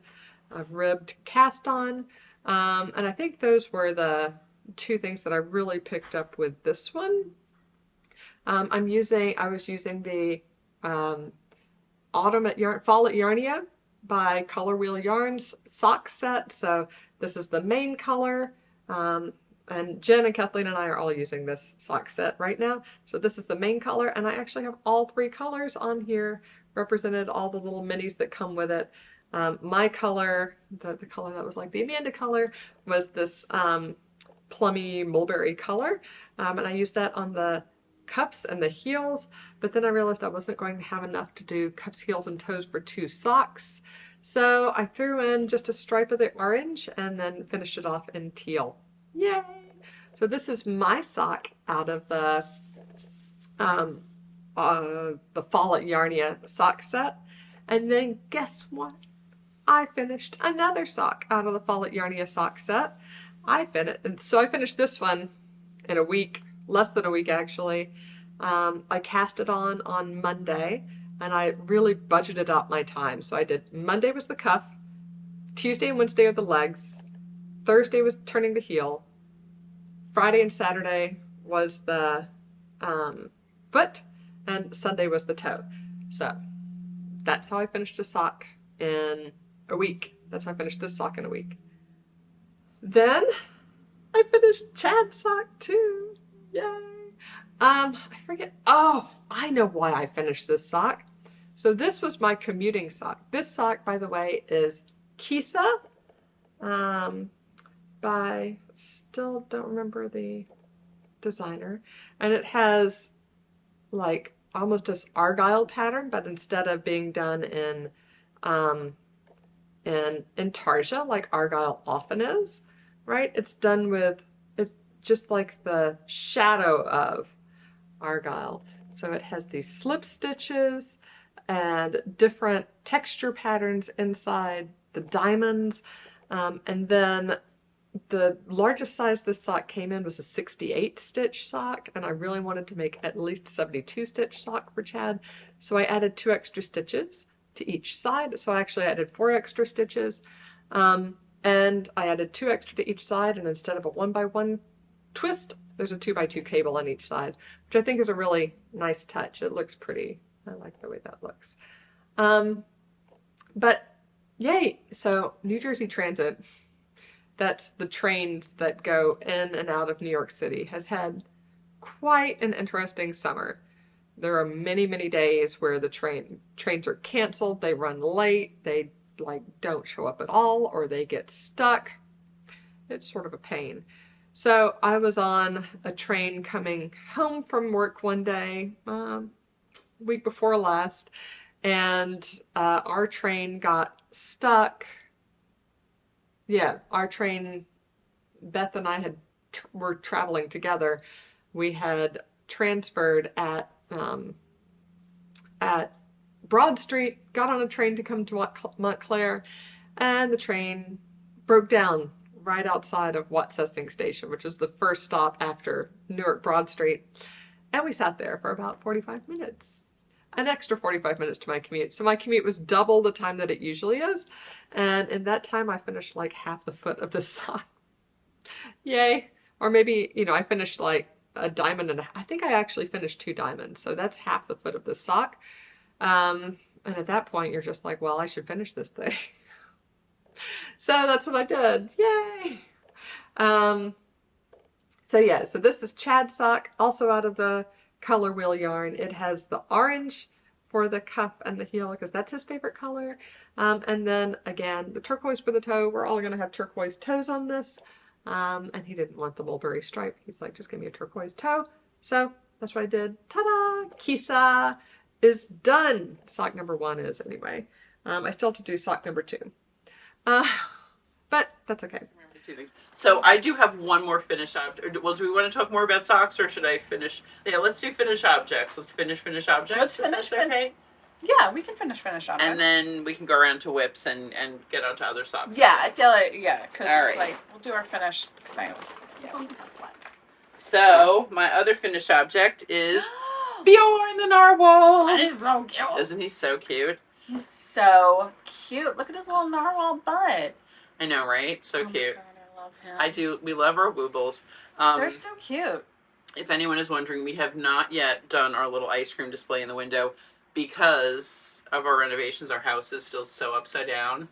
ribbed cast on, and I think those were the two things that I really picked up with this one. I was using the Fall at Yarnia by Color Wheel Yarns sock set. So this is the main color. And Jen and Kathleen and I are all using this sock set right now. So this is the main color, and I actually have all three colors on here represented, all the little minis that come with it. My color, the color that was like the Amanda color, was this plummy mulberry color. And I used that on the cuffs and the heels, but then I realized I wasn't going to have enough to do cuffs, heels, and toes for 2 socks. So I threw in just a stripe of the orange and then finished it off in teal. Yay! So this is my sock out of the Fall at Yarnia sock set. And then guess what? I finished another sock out of the Fall at Yarnia sock set. I finished this one in a week, less than a week actually. I cast it on Monday, and I really budgeted out my time. So I did Monday was the cuff, Tuesday and Wednesday are the legs, Thursday was turning the heel, Friday and Saturday was the foot, and Sunday was the toe. So that's how I finished a sock in a week. That's how I finished this sock in a week. Then I finished Chad's sock too. Yay! I forget. Oh, I know why I finished this sock. So this was my commuting sock. This sock, by the way, is Kisa. Still don't remember the designer. And it has like almost this argyle pattern, but instead of being done in intarsia like argyle often is, right? It's just like the shadow of argyle. So it has these slip stitches and different texture patterns inside the diamonds. And then the largest size this sock came in was a 68 stitch sock, and I really wanted to make at least 72 stitch sock for Chad. So I added 2 extra stitches to each side. So I actually added 4 extra stitches. And I added 2 extra to each side, and instead of a 1x1 twist, there's a 2x2 cable on each side, which I think is a really nice touch. It looks pretty. I like the way that looks. But yay! So New Jersey Transit, that's the trains that go in and out of New York City, has had quite an interesting summer. There are many, many days where the trains are canceled, they run late, they don't show up at all, or they get stuck. It's sort of a pain. So I was on a train coming home from work one day, week before last, and our train got stuck. Yeah, our train, Beth and I were traveling together. We had transferred at at Broad Street, got on a train to come to Montclair, and the train broke down right outside of Watsessing Station, which is the first stop after Newark Broad Street. And we sat there for about 45 minutes. An extra 45 minutes to my commute. So my commute was double the time that it usually is. And in that time, I finished like half the foot of the sock. Yay. Or maybe, I finished like a diamond and I think I actually finished 2 diamonds. So that's half the foot of the sock. And at that point, you're just like, well, I should finish this thing. So that's what I did. Yay. So this is Chad's sock, also out of the Color Wheel yarn. It has the orange for the cuff and the heel because that's his favorite color. And then again, the turquoise for the toe. We're all going to have turquoise toes on this. And he didn't want the mulberry stripe. He's like, just give me a turquoise toe. So that's what I did. Ta-da! Kisa is done. Sock number 1 is anyway. I still have to do sock number 2. But that's okay. 2 things. So I do have one more finished object. Well, do we want to talk more about socks, or should I finish? Yeah, let's do finished objects. Let's finish objects. Let's finish. Okay. Yeah, we can finish objects. And then we can go around to whips and get onto other socks. Yeah, I feel like because all right. like we'll do our finish. So my other finished object is Bjorn the narwhal. That is so cute. Isn't he so cute? He's so cute. Look at his little narwhal butt. I know, right? So cute. God, I love him. I do. We love our woobles. They're so cute. If anyone is wondering, we have not yet done our little ice cream display in the window because of our renovations. Our house is still so upside down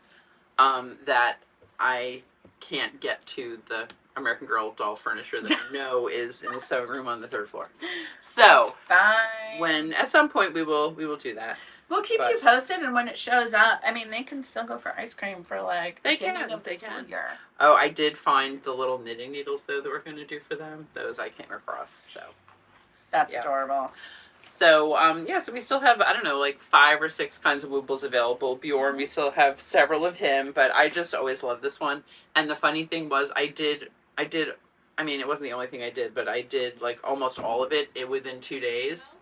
that I can't get to the American Girl doll furniture that I know is in the sewing room on the 3rd floor. So fine. when at some point we will do that. We'll keep you posted, and when it shows up, I mean, they can still go for ice cream for like they beginning can of the they school can. year. Oh, I did find the little knitting needles though that we're going to do for them. Those I came across. So that's adorable. So so we still have, I don't know, like 5 or 6 kinds of woobles available. Bjorn, we still have several of him, but I just always loved this one. And the funny thing was I did, I mean, it wasn't the only thing I did, but I did like almost all of it within 2 days.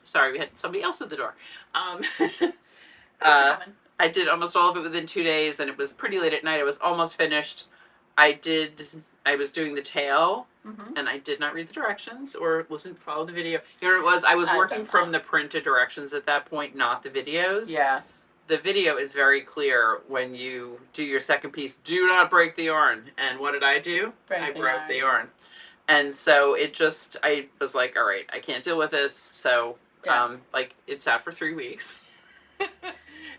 Sorry, we had somebody else at the door. I did almost all of it within 2 days, and it was pretty late at night. I was almost finished. I was doing the tail, and I did not read the directions or follow the video. You know what it was? I was working from the printed directions at that point, not the videos. Yeah. The video is very clear when you do your second piece. Do not break the yarn. And what did I do? I broke the yarn. And so I was like, all right, I can't deal with this. So, it sat for 3 weeks.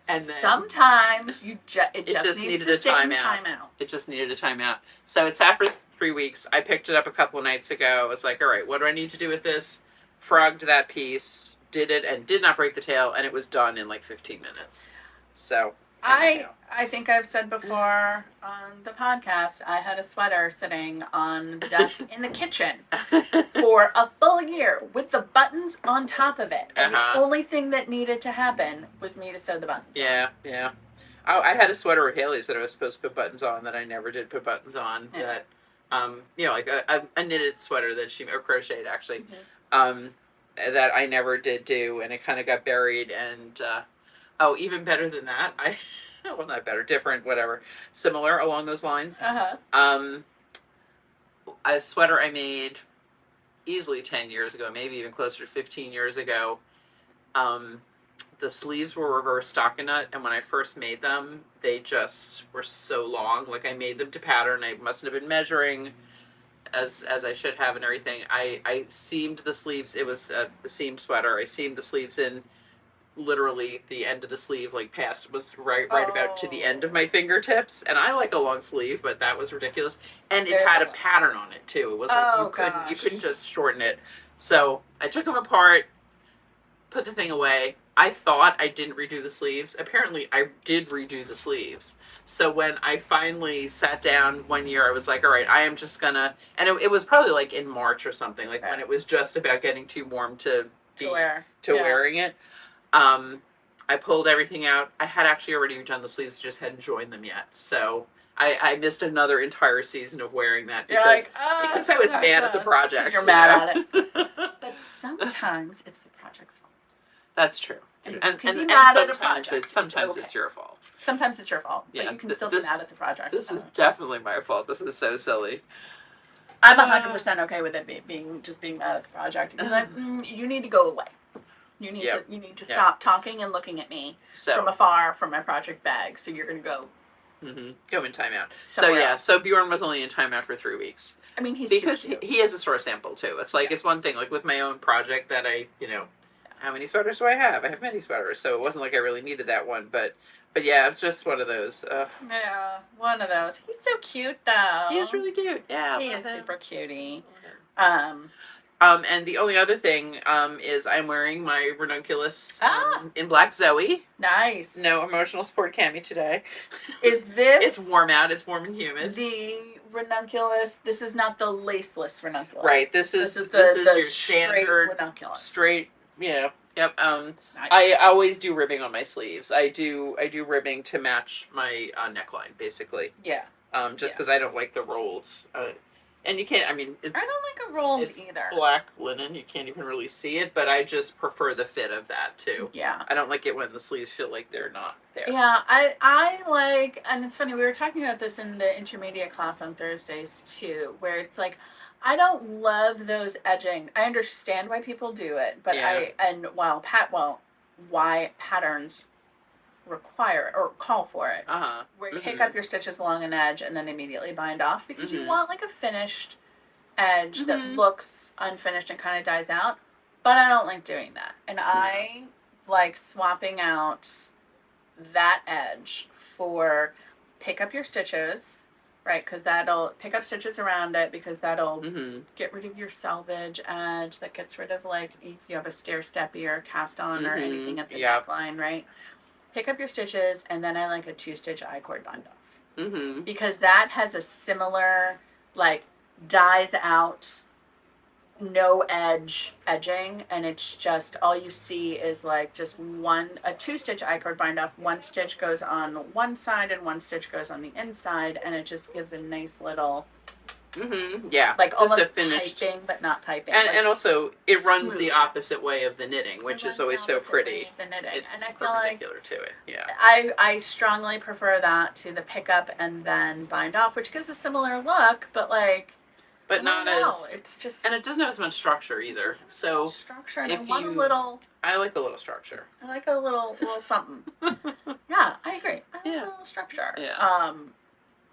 And then sometimes it just needed a timeout. It just needed a timeout. So it sat for 3 weeks. I picked it up a couple of nights ago. I was like, all right, what do I need to do with this? Frogged that piece, did it, and did not break the tail, and it was done in like 15 minutes. So I think I've said before on the podcast, I had a sweater sitting on the desk in the kitchen for a full year with the buttons on top of it. And the only thing that needed to happen was me to sew the buttons. Yeah. I had a sweater of Haley's that I was supposed to put buttons on that I never did put buttons on. Yeah. That, like a knitted sweater that or crocheted actually, that I never did do, and it kind of got buried. And even better than that, well, not better, different, whatever, similar along those lines. A sweater I made easily 10 years ago, maybe even closer to 15 years ago. The sleeves were reverse stockinette, and when I first made them, they just were so long. Like, I made them to pattern. I mustn't have been measuring as I should have and everything. I seamed the sleeves. It was a seamed sweater. I seamed the sleeves in literally the end of the sleeve, like was right about to the end of my fingertips. And I like a long sleeve, but that was ridiculous. And it had a pattern on it too. It was like you couldn't just shorten it. So I took them apart, put the thing away. I thought I didn't redo the sleeves. Apparently I did redo the sleeves. So when I finally sat down one year, I was like, all right, I am just gonna, and it was probably like in March or something, like when it was just about getting too warm to wearing it. I pulled everything out. I had actually already done the sleeves, just hadn't joined them yet. So I missed another entire season of wearing that You're because like, oh, because I was so mad at the close. project. You're you mad know? at it. But sometimes it's the project's fault. That's true. And you And can be and mad at a sometimes project. sometimes It's it's your fault. Sometimes it's your fault, but Yeah, you can still be mad at the project. This was definitely my fault. This was so silly. I'm 100% okay with it being mad at the project because you need to go away. You need to stop talking and looking at me from afar from my project bag. So you're gonna go. Go in timeout. Somewhere So Bjorn was only in timeout for 3 weeks. I mean, he's because too cute. he has a sore sample too. It's like it's one thing like with my own project that I how many sweaters do I have? I have many sweaters, so it wasn't like I really needed that one, but yeah, it's just one of those. Yeah, one of those. He's so cute though. He is really cute. Yeah, he is super cutie. And the only other thing is I'm wearing my ranunculus in Black Zoe. Nice. No emotional support cami today. Is this? It's warm out. It's warm and humid. The ranunculus. This is not the laceless ranunculus. Right. This is the your standard ranunculus. Straight. Yeah. Yep. Nice. I always do ribbing on my sleeves. I do ribbing to match my neckline, basically. Yeah. Just because I don't like the rolls. And you can't, I mean, I don't like a rolled either. Black linen, you can't even really see it, but I just prefer the fit of that too. Yeah. I don't like it when the sleeves feel like they're not there. Yeah, I like, and it's funny, we were talking about this in the intermediate class on Thursdays too, where it's like, I don't love those edging. I understand why people do it, but why patterns require or call for it, where you pick up your stitches along an edge and then immediately bind off because you want like a finished edge that looks unfinished and kind of dies out, but I don't like doing that, and I like swapping out that edge for pick up your stitches, right, because that'll pick up stitches around it because that'll get rid of your selvage edge, that gets rid of like if you have a stair steppy or cast on or anything at the neckline, right. Pick up your stitches, and then I like a 2-stitch I-cord bind off. Because that has a similar, like, dies out, no edging, and it's just, all you see is, like, just a 2-stitch I-cord bind off. One stitch goes on one side, and one stitch goes on the inside, and it just gives a nice little... Yeah, just like almost a finished piping, but not piping. And also, it runs the opposite way of the knitting, which is always so pretty. The knitting. It's and I feel perpendicular to it. Yeah. I strongly prefer that to the pickup and then bind off, which gives a similar look, but like. But not as. It's just. And it doesn't have as much structure either. So structure. And if I want a little. I like a little structure. I like a little something. Yeah, I agree. I like a little structure. Yeah.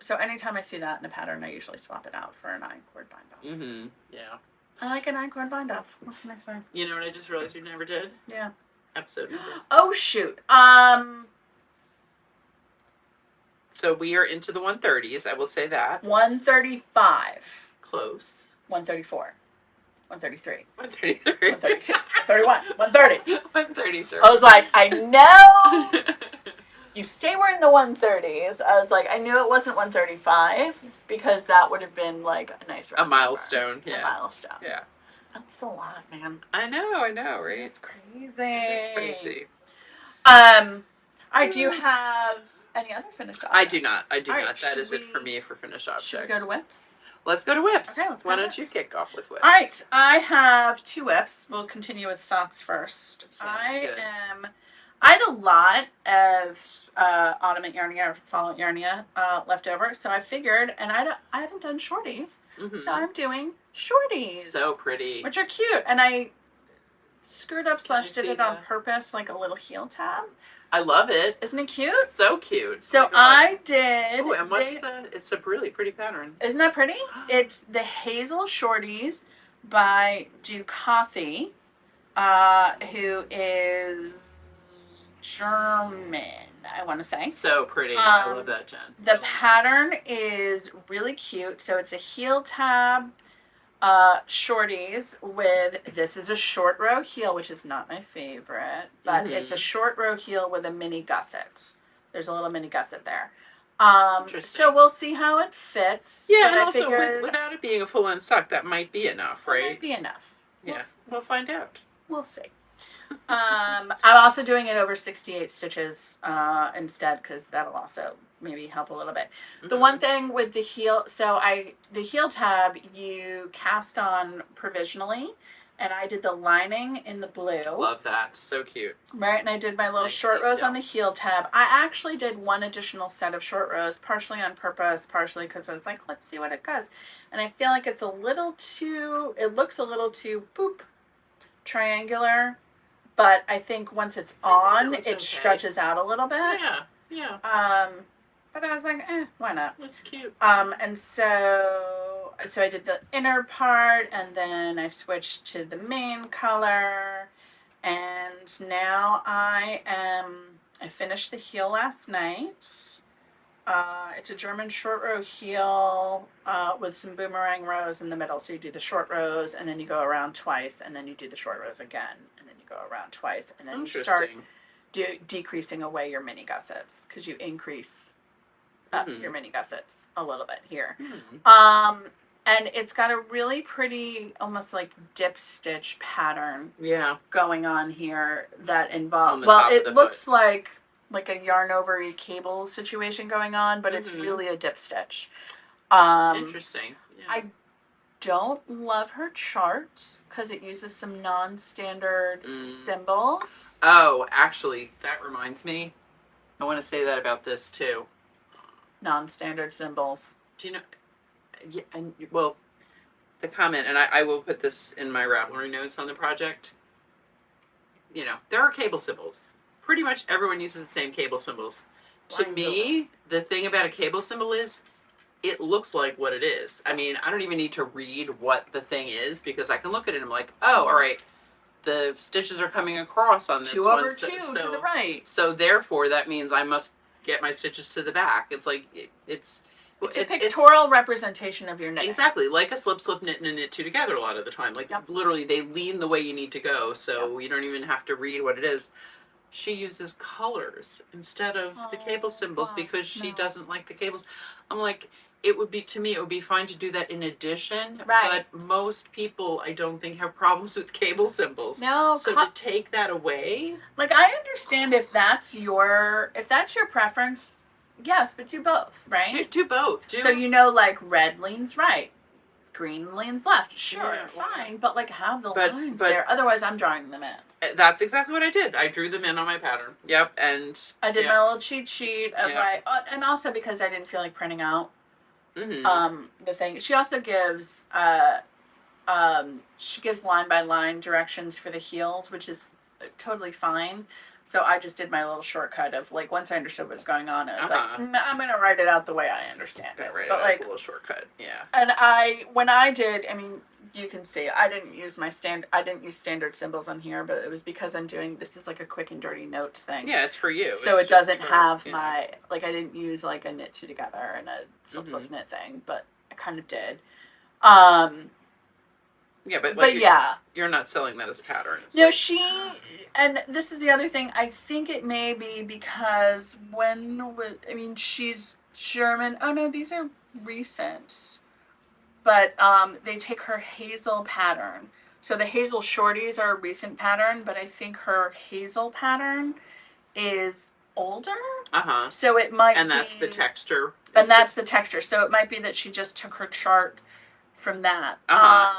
So anytime I see that in a pattern, I usually swap it out for an I-cord bind off. Yeah. I like an I-cord bind off. What can I say? You know what I just realized we never did? Yeah. Episode number. Oh shoot. So we are into the 130s. I will say that. 135. Close. 134. 133. 133. 132. 131. 130. 133. I was like, I know. You say we're in the 130s. I was like, I knew it wasn't 135 because that would have been like a nice a milestone. Yeah. A milestone. Yeah. That's a lot, man. I know, right? It's crazy. It's crazy. All right, do you have any other finished objects? I do not. All right, That is it for me for finished objects. Should we go to whips? Let's go to whips. Okay, let's go Why to don't you whips. kick off with whips? All right, I have 2 whips. We'll continue with socks first. Good. I had a lot of autumn at Yarnia or fall at Yarnia left over, so I figured, and I haven't done shorties, so I'm doing shorties. So pretty. Which are cute, and I screwed up / did it on that? purpose, like a little heel tab. I love it. Isn't it cute? So cute. So I did. Oh, and it's a really pretty pattern. Isn't that pretty? It's the Hazel Shorties by Do Coffee, who is German, I want to say. So pretty. I love that, Jen. The Really pattern is really cute. So it's a heel tab shorties with, this is a short row heel, which is not my favorite, but it's a short row heel with a mini gusset. There's a little mini gusset there. So we'll see how it fits. Yeah, but and I also figured without it being a full-on sock, that might be enough, right? It might be enough. Yeah, we'll find out. We'll see. I'm also doing it over 68 stitches instead, because that'll also maybe help a little bit. Mm-hmm. The one thing with the heel, the heel tab you cast on provisionally, and I did the lining in the blue. Love that. So cute. Right, and I did my little Nice short rows detail. on the heel tab. I actually did one additional set of short rows, partially on purpose, partially because I was like, let's see what it does. And I feel like it's a little too, it looks a little too, boop, triangular. But I think once it's on, it stretches out a little bit. Yeah. But I was like, why not? That's cute. And so I did the inner part, and then I switched to the main color, and now I finished the heel last night. It's a German short row heel with some boomerang rows in the middle. So you do the short rows, and then you go around twice, and then you do the short rows again, and then you go around twice, and then you start decreasing away your mini gussets because you increase your mini gussets a little bit here. And it's got a really pretty, almost like dip stitch pattern going on here that involves, well, it looks like a yarn over cable situation going on, but it's really a dip stitch. Interesting. Yeah. I don't love her charts because it uses some non-standard symbols. Oh, actually, that reminds me. I want to say that about this too. Non-standard symbols. Do you know? Yeah, and well, the comment, and I will put this in my Ravelry notes on the project. You know, there are cable symbols. Pretty much everyone uses the same cable symbols. To me, the thing about a cable symbol is it looks like what it is. I mean, I don't even need to read what the thing is because I can look at it and I'm like, oh, all right, the stitches are coming across on this 2 one. over 2 to the right. So therefore, that means I must get my stitches to the back. It's like, it's a pictorial representation of your knit. Exactly, like a slip, knit, and a knit 2 together a lot of the time. Like, literally, they lean the way you need to go, so you don't even have to read what it is. She uses colors instead of the cable symbols because she doesn't like the cables. I'm like, to me, it would be fine to do that in addition. Right. But most people, I don't think, have problems with cable symbols. No. So to take that away. Like, I understand if that's your preference, yes, but do both, right? Do both. So you know, like, red leans right, green leans left. Sure, Yeah, fine, but like have the lines there. Otherwise, I'm drawing them in. That's exactly what I did. I drew them in on my pattern. Yep, and I did my little cheat sheet of and also because I didn't feel like printing out the thing. She also gives line by line directions for the heels, which is totally fine. So I just did my little shortcut of like once I understood what was going on, I was like, I'm gonna write it out the way I understand it. Right, but like a little shortcut, And when I did, I mean, you can see I didn't use standard symbols on here, but it was because this is like a quick and dirty notes thing. Yeah, it's for you. So it doesn't have my I didn't use like a knit 2 together and a slip knit thing, but I kind of did. Yeah, but you're not selling that as a pattern. It's and this is the other thing. I think it may be because she's German. Oh no, these are recent. But they take her hazel pattern. So the hazel shorties are a recent pattern, but I think her hazel pattern is older. So it might and that's the texture. And that's the texture. So it might be that she just took her chart from that.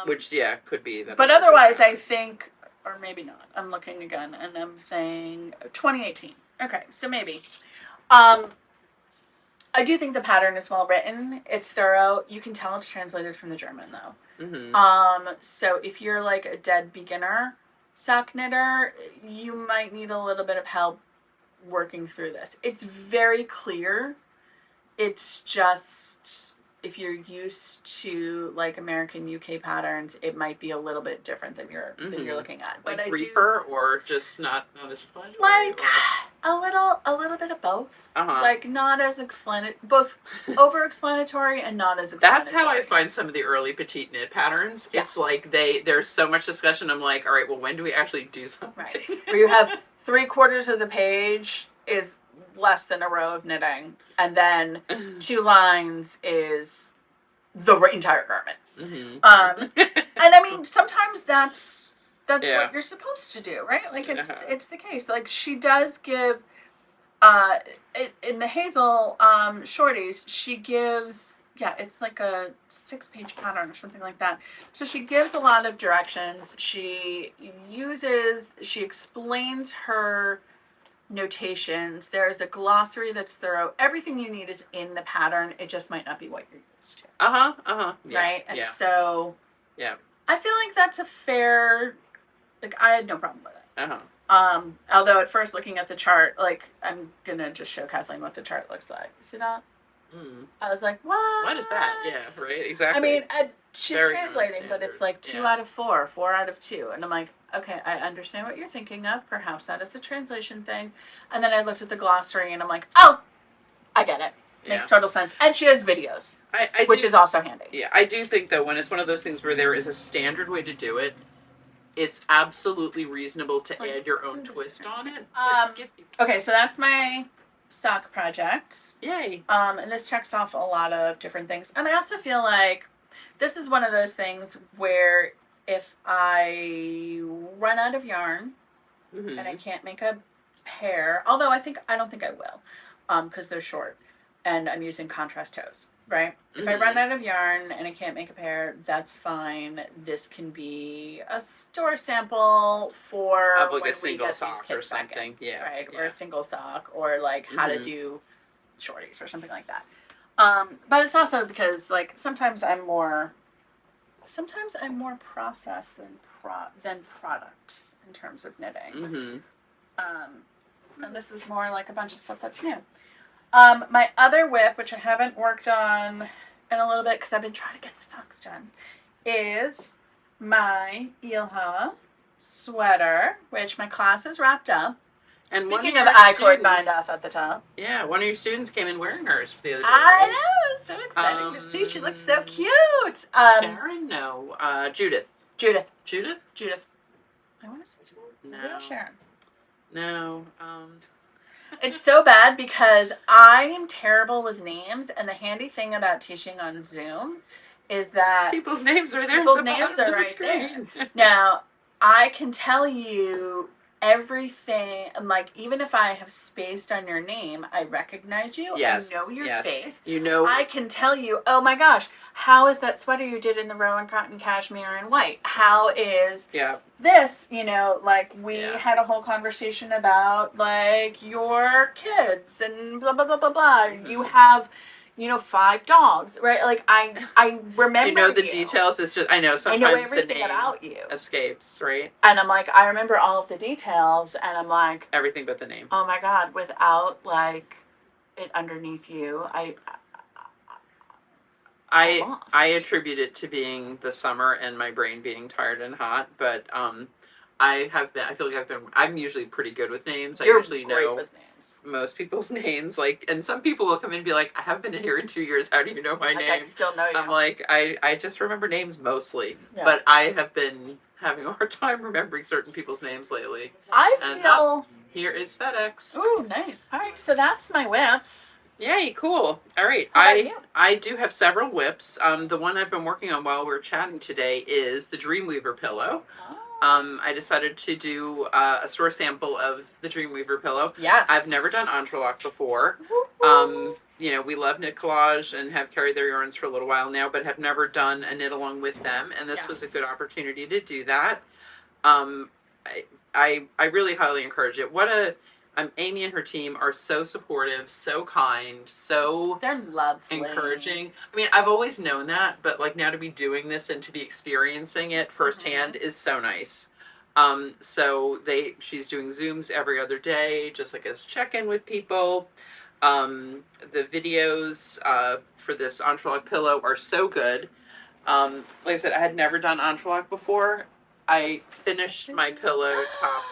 Which could be that. But otherwise I think, or maybe not. I'm looking again and I'm saying 2018. Okay, so maybe. I do think the pattern is well written. It's thorough. You can tell it's translated from the German though. So if you're like a dead beginner sock knitter, you might need a little bit of help working through this. It's very clear. It's just if you're used to like American UK patterns, it might be a little bit different than you're looking at. Like briefer or just not as explanatory? Like a little bit of both. Like not as both over-explanatory and not as explanatory. That's how I find some of the early petite knit patterns. Yes. It's like there's so much discussion. I'm like, all right, well, when do we actually do something? Right. Where you have 3/4 of the page is less than a row of knitting, and then 2 lines is the entire garment. And I mean, sometimes that's what you're supposed to do, right? Like it's the case. Like she does give in the Hazel shorties, she gives, it's like a 6-page pattern or something like that. So she gives a lot of directions. She explains her notations. There's a glossary that's thorough. Everything you need is in the pattern. It just might not be what you're used to. Yeah, right? And yeah. so Yeah. I feel like that's a fair, like, I had no problem with it. Uh-huh. Although at first looking at the chart, like, I'm gonna just show Kathleen what the chart looks like. See that? I was like, what is that? Yeah, right, exactly. I mean, she's Very translating, but it's like 2 out of 4, 4 out of 2. And I'm like, okay, I understand what you're thinking of. Perhaps that is a translation thing. And then I looked at the glossary and I'm like, oh, I get it. Makes total sense. And she has videos, which is also handy. Yeah, I do think, though, when it's one of those things where there is a standard way to do it, it's absolutely reasonable to add your own twist on it. Okay, so that's my sock project. Yay. And this checks off a lot of different things. And I also feel like this is one of those things where if I run out of yarn and I can't make a pair, although I don't think I will, because they're short and I'm using contrast toes, right? If I run out of yarn and I can't make a pair, that's fine. This can be a store sample for of like when a single sock or something, right? Or a single sock, or like how to do shorties or something like that. But it's also because like sometimes I'm more process than products in terms of knitting. And this is more like a bunch of stuff that's new. My other whip, which I haven't worked on in a little bit because I've been trying to get the socks done, is my Ilha sweater, which my class is wrapped up. And speaking of I-cord bind off at the top. Yeah, one of your students came in wearing hers the other day. I know, so exciting to see. She looks so cute. Sharon? No. Judith. Judith. I want to say Judith. No. Sharon. No. It's so bad because I am terrible with names, and the handy thing about teaching on Zoom is that people's names are there. People's names are right there. Now, I can tell you everything. Like, even if I have spaced on your name, I recognize you. Yes. I know your face. You know. I can tell you, oh my gosh, how is that sweater you did in the Rowan cotton cashmere and white? How is this? You know, like we had a whole conversation about like your kids and blah, blah, blah, blah, blah. You have, 5 dogs, right? Like I remember. You know the details. It's just, I know sometimes I know everything the name about you escapes, right? And I'm like, I remember all of the details, and I'm like, everything but the name. Oh my God, without like it underneath you, I attribute it to being the summer and my brain being tired and hot, but I'm usually pretty good with names. You're I usually great know with names. Most people's names, like, and some people will come in and be like, I haven't been in here in 2 years, how do you know my name? I still know you. I'm like, I just remember names mostly, Yeah. but I have been having a hard time remembering certain people's names lately. Here is FedEx. Ooh, nice. All right, so that's my whips. Yay, cool. All right. How about you? I do have several whips. The one I've been working on while we're chatting today is the Dreamweaver pillow. Oh. I decided to do a store sample of the Dreamweaver pillow. Yes. I've never done entrelac before. We love knit collage and have carried their yarns for a little while now, but have never done a knit along with them, and this was a good opportunity to do that. I really highly encourage it. Amy and her team are so supportive, so kind, so they're lovely, encouraging. I mean, I've always known that, but like now to be doing this and to be experiencing it firsthand is so nice. She's doing Zooms every other day, just like as check-in with people. The videos for this entrelac pillow are so good. Like I said, I had never done entrelac before. I finished my pillow top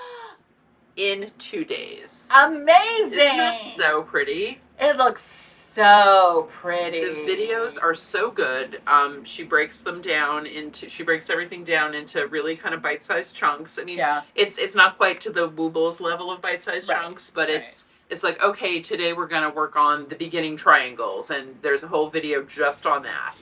in 2 days. Amazing! Isn't that so pretty? It looks so pretty. The videos are so good. She breaks everything down into really kind of bite-sized chunks. I mean, it's not quite to the Woobles level of bite-sized chunks, but it's like, okay, today we're gonna work on the beginning triangles, and there's a whole video just on that.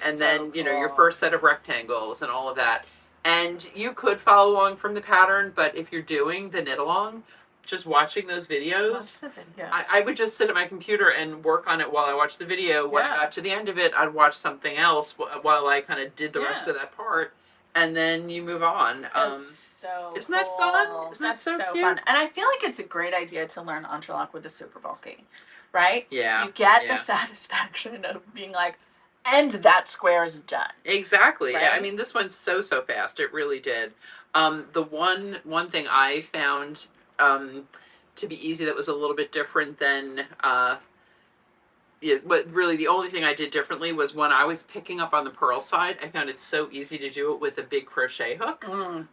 And then your first set of rectangles and all of that. And you could follow along from the pattern, but if you're doing the knit along, just watching those videos. Watch the videos. I would just sit at my computer and work on it while I watched the video. When I got to the end of it, I'd watch something else while I kind of did the rest of that part, and then you move on. Isn't that fun? Isn't that so cute? fun? And I feel like it's a great idea to learn interlock with the super bulky, right? Yeah. You get the satisfaction of being like, and that square is done. Exactly. Right? Yeah, I mean, this went so fast. It really did. The one thing I found to be easy that was a little bit different than but really the only thing I did differently was when I was picking up on the purl side, I found it so easy to do it with a big crochet hook.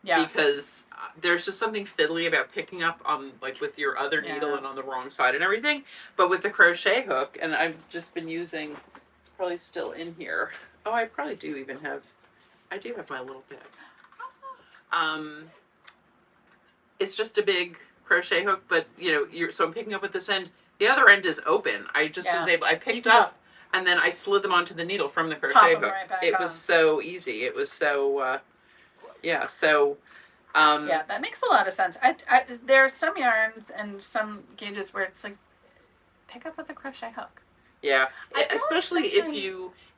Yes. Because there's just something fiddly about picking up on, like, with your other needle and on the wrong side and everything. But with the crochet hook, and I've just been using, it's probably still in here. Oh, I probably do even have, I do have my little bit. It's just a big crochet hook, but so I'm picking up at this end. The other end is open. I just was able, I picked up and then I slid them onto the needle from the crochet hook. Right back it on. was so easy. It was so, that makes a lot of sense. There are some yarns and some gauges where it's like, pick up with a crochet hook. Yeah, I feel especially like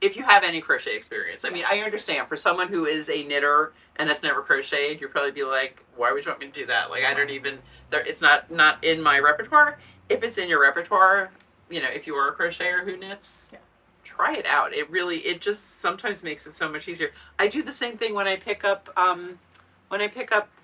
if you have any crochet experience. I mean, I understand for someone who is a knitter and has never crocheted, you'd probably be like, "Why would you want me to do that?" Like, I don't even. It's not in my repertoire. If it's in your repertoire, if you are a crocheter who knits, try it out. It just sometimes makes it so much easier. I do the same thing when I pick up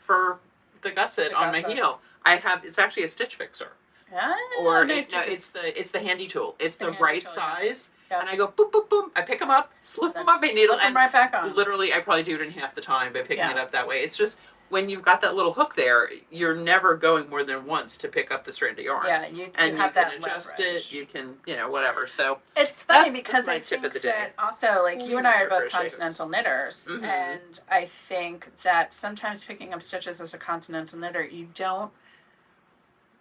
for the gusset on my heel. It's actually a stitch fixer. It's the handy tool. It's the right size, and I go boom, boom, boom. I pick them up, slip them up my needle, and right back on. Literally, I probably do it in half the time by picking it up that way. It's just when you've got that little hook there, you're never going more than once to pick up the strand of yarn. Yeah, you can adjust leverage. it. You can, whatever. So it's funny because that's my I tip think of the day. that also, like, you and I are both crochet continental knitters, Mhm. and I think that sometimes picking up stitches as a continental knitter, you don't.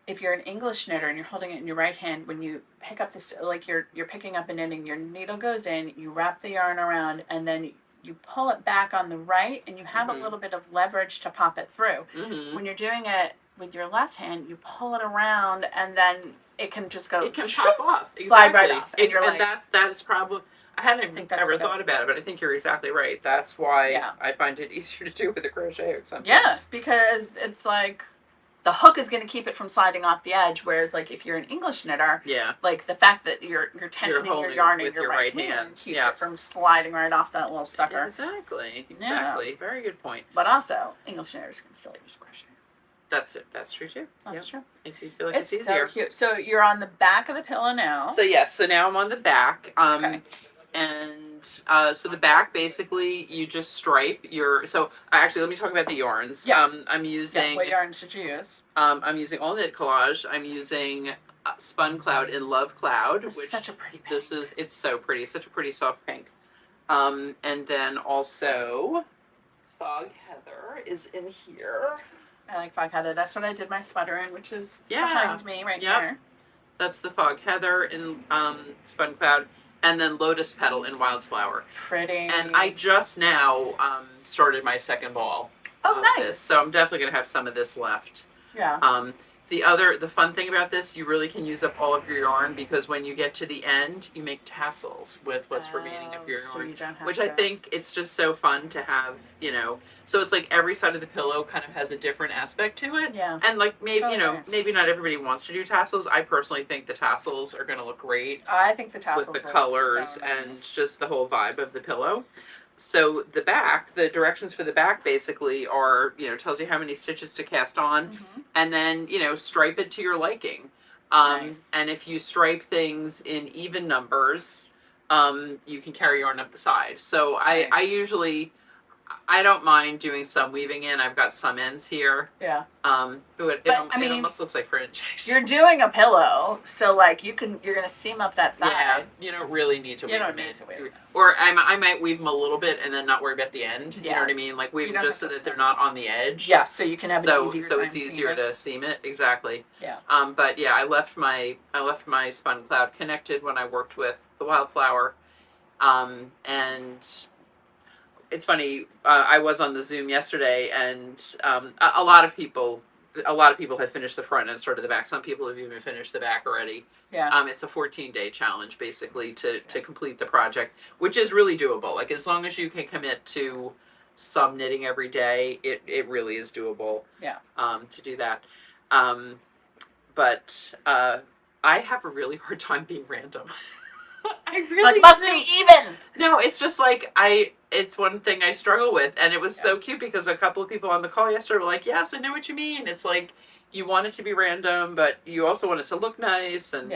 If you're an English knitter and you're holding it in your right hand, when you pick up this, like you're picking up and knitting, your needle goes in, you wrap the yarn around, and then you pull it back on the right, and you have a little bit of leverage to pop it through. When you're doing it with your left hand, you pull it around, and then it can just go. It can pop off. Slide right off. And that is probably. I hadn't ever thought about it, but I think you're exactly right. That's why I find it easier to do with a crochet hook sometimes. Yeah, because it's like the hook is going to keep it from sliding off the edge, whereas like if you're an English knitter, like the fact that you're tensioning your yarn in your right hand keeps it from sliding right off that little sucker. Exactly. Yeah. Very good point. But also, English knitters can still use crochet. That's true too. That's true. If you feel like it's easier. So cute. So you're on the back of the pillow now. So yes, so now I'm on the back. Okay. And so the back, basically, you just stripe your. So actually, let me talk about the yarns. Yes. I'm using. What yarns did you use? I'm using all knit collage. I'm using Spun Cloud in Love Cloud, which such a pretty pink. It's so pretty. Such a pretty soft pink. And then also, Fog Heather is in here. I like Fog Heather. That's what I did my sweater in, which is behind me right here. That's the Fog Heather in Spun Cloud. And then Lotus Petal in Wildflower. Pretty. And I just now started my second ball. Oh, nice. This, so I'm definitely going to have some of this left. Yeah. The fun thing about this, you really can use up all of your yarn because when you get to the end, you make tassels with what's remaining of your yarn. You don't have which to. I think it's just so fun to have, So it's like every side of the pillow kind of has a different aspect to it. Yeah. And like maybe, Nice. maybe not everybody wants to do tassels. I personally think the tassels are going to look great. I think the tassels with the colors so nice. and just the whole vibe of the pillow. So the back, the directions for the back basically are, tells you how many stitches to cast on, and then, stripe it to your liking. Nice. And if you stripe things in even numbers, you can carry yarn up the side. So I usually, I don't mind doing some weaving in. I've got some ends here. Yeah. It almost looks like fringe. You're doing a pillow, so like you're gonna seam up that side. Yeah, you don't really need to weave them in. Or I might weave them a little bit and then not worry about the end. Yeah. You know what I mean? Like weave them just so that they're not on the edge. Yeah, so you can have an easier so it's easier to seam it. Exactly. Yeah. But yeah, I left my Spun Cloud connected when I worked with the Wildflower, and it's funny. I was on the Zoom yesterday, and a lot of people a lot of people have finished the front and started the back. Some people have even finished the back already. Yeah. It's a 14-day challenge basically to complete the project, which is really doable. Like as long as you can commit to some knitting every day, it really is doable. Yeah. To do that. But I have a really hard time being random. I really must be even. No, it's just like it's one thing I struggle with, and it was so cute because a couple of people on the call yesterday were like, "Yes, I know what you mean." It's like you want it to be random, but you also want it to look nice, and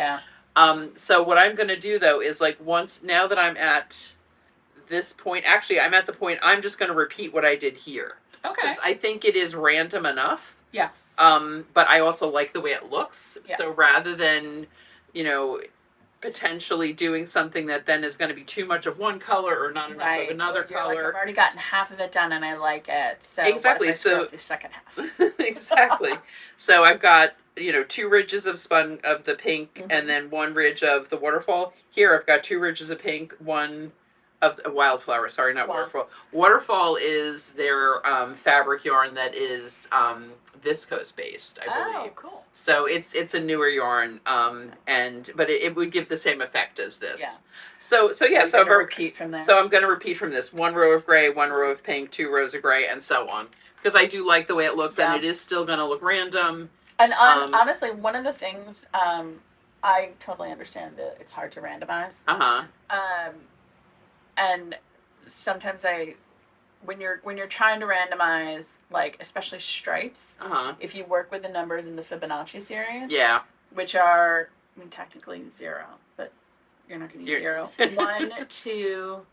so what I'm going to do though is like now that I'm at this point, actually I'm at the point I'm just going to repeat what I did here. Okay. I think it is random enough. Yes. But I also like the way it looks. Yeah. So rather than, potentially doing something that then is going to be too much of one color or not enough of another color. Like, I've already gotten half of it done and I like it. So exactly. What if I screw up the second half? Exactly. So I've got 2 ridges of spun of the pink and then 1 ridge of the waterfall. Here I've got 2 ridges of pink, 1 of wildflower. Sorry, not waterfall. Waterfall is their fabric yarn that is viscose based, I believe. Oh, cool. So it's a newer yarn, but it would give the same effect as this. Yeah. So I'm gonna repeat from there. So I'm going to repeat from this: 1 row of gray, 1 row of pink, 2 rows of gray, and so on. Because I do like the way it looks, and it is still going to look random. And honestly, one of the things I totally understand that it's hard to randomize. And sometimes when you're trying to randomize, like especially stripes, if you work with the numbers in the Fibonacci series, which are technically 0, but you're not going to use 0. 1, 2,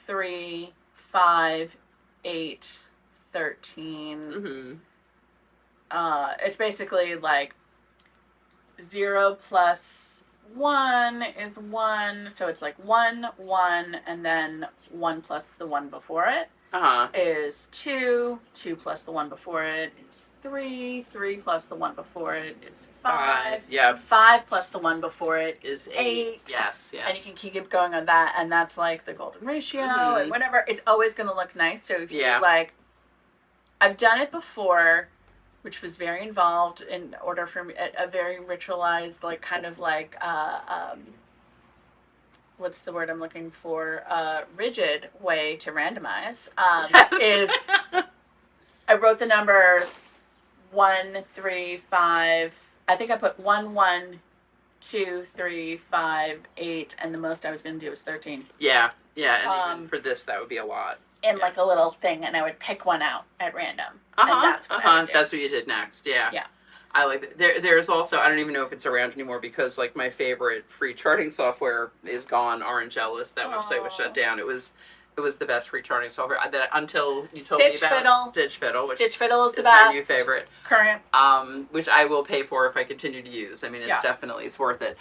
3, 5, 8, 13. It's basically like 0 plus 1 is 1, so it's like 1, 1, and then 1 plus the 1 before it is 2, 2 plus the 1 before it is 3, 3 plus the 1 before it is 5, 5 plus the 1 before it is 8. Yes. And you can keep going on that, and that's like the golden ratio and whatever. It's always going to look nice. So if you like, I've done it before, which was very involved in order for me, a very ritualized, like kind of like, what's the word I'm looking for? Rigid way to randomize. Is I wrote the numbers 1, 3, 5. I think I put 1, 1, 2, 3, 5, 8, and the most I was going to do was 13. Yeah, and even for this, that would be a lot. In like a little thing, and I would pick one out at random. And that's what I would do. That's what you did next, yeah. Yeah. I like that. There's also, I don't even know if it's around anymore because like my favorite free charting software is gone, Orange Ellis. That website was shut down. It was the best free charting software until you told me about Stitch Fiddle. Which Stitch Fiddle is the best. My new favorite. Current. Which I will pay for if I continue to use. I mean, it's worth it.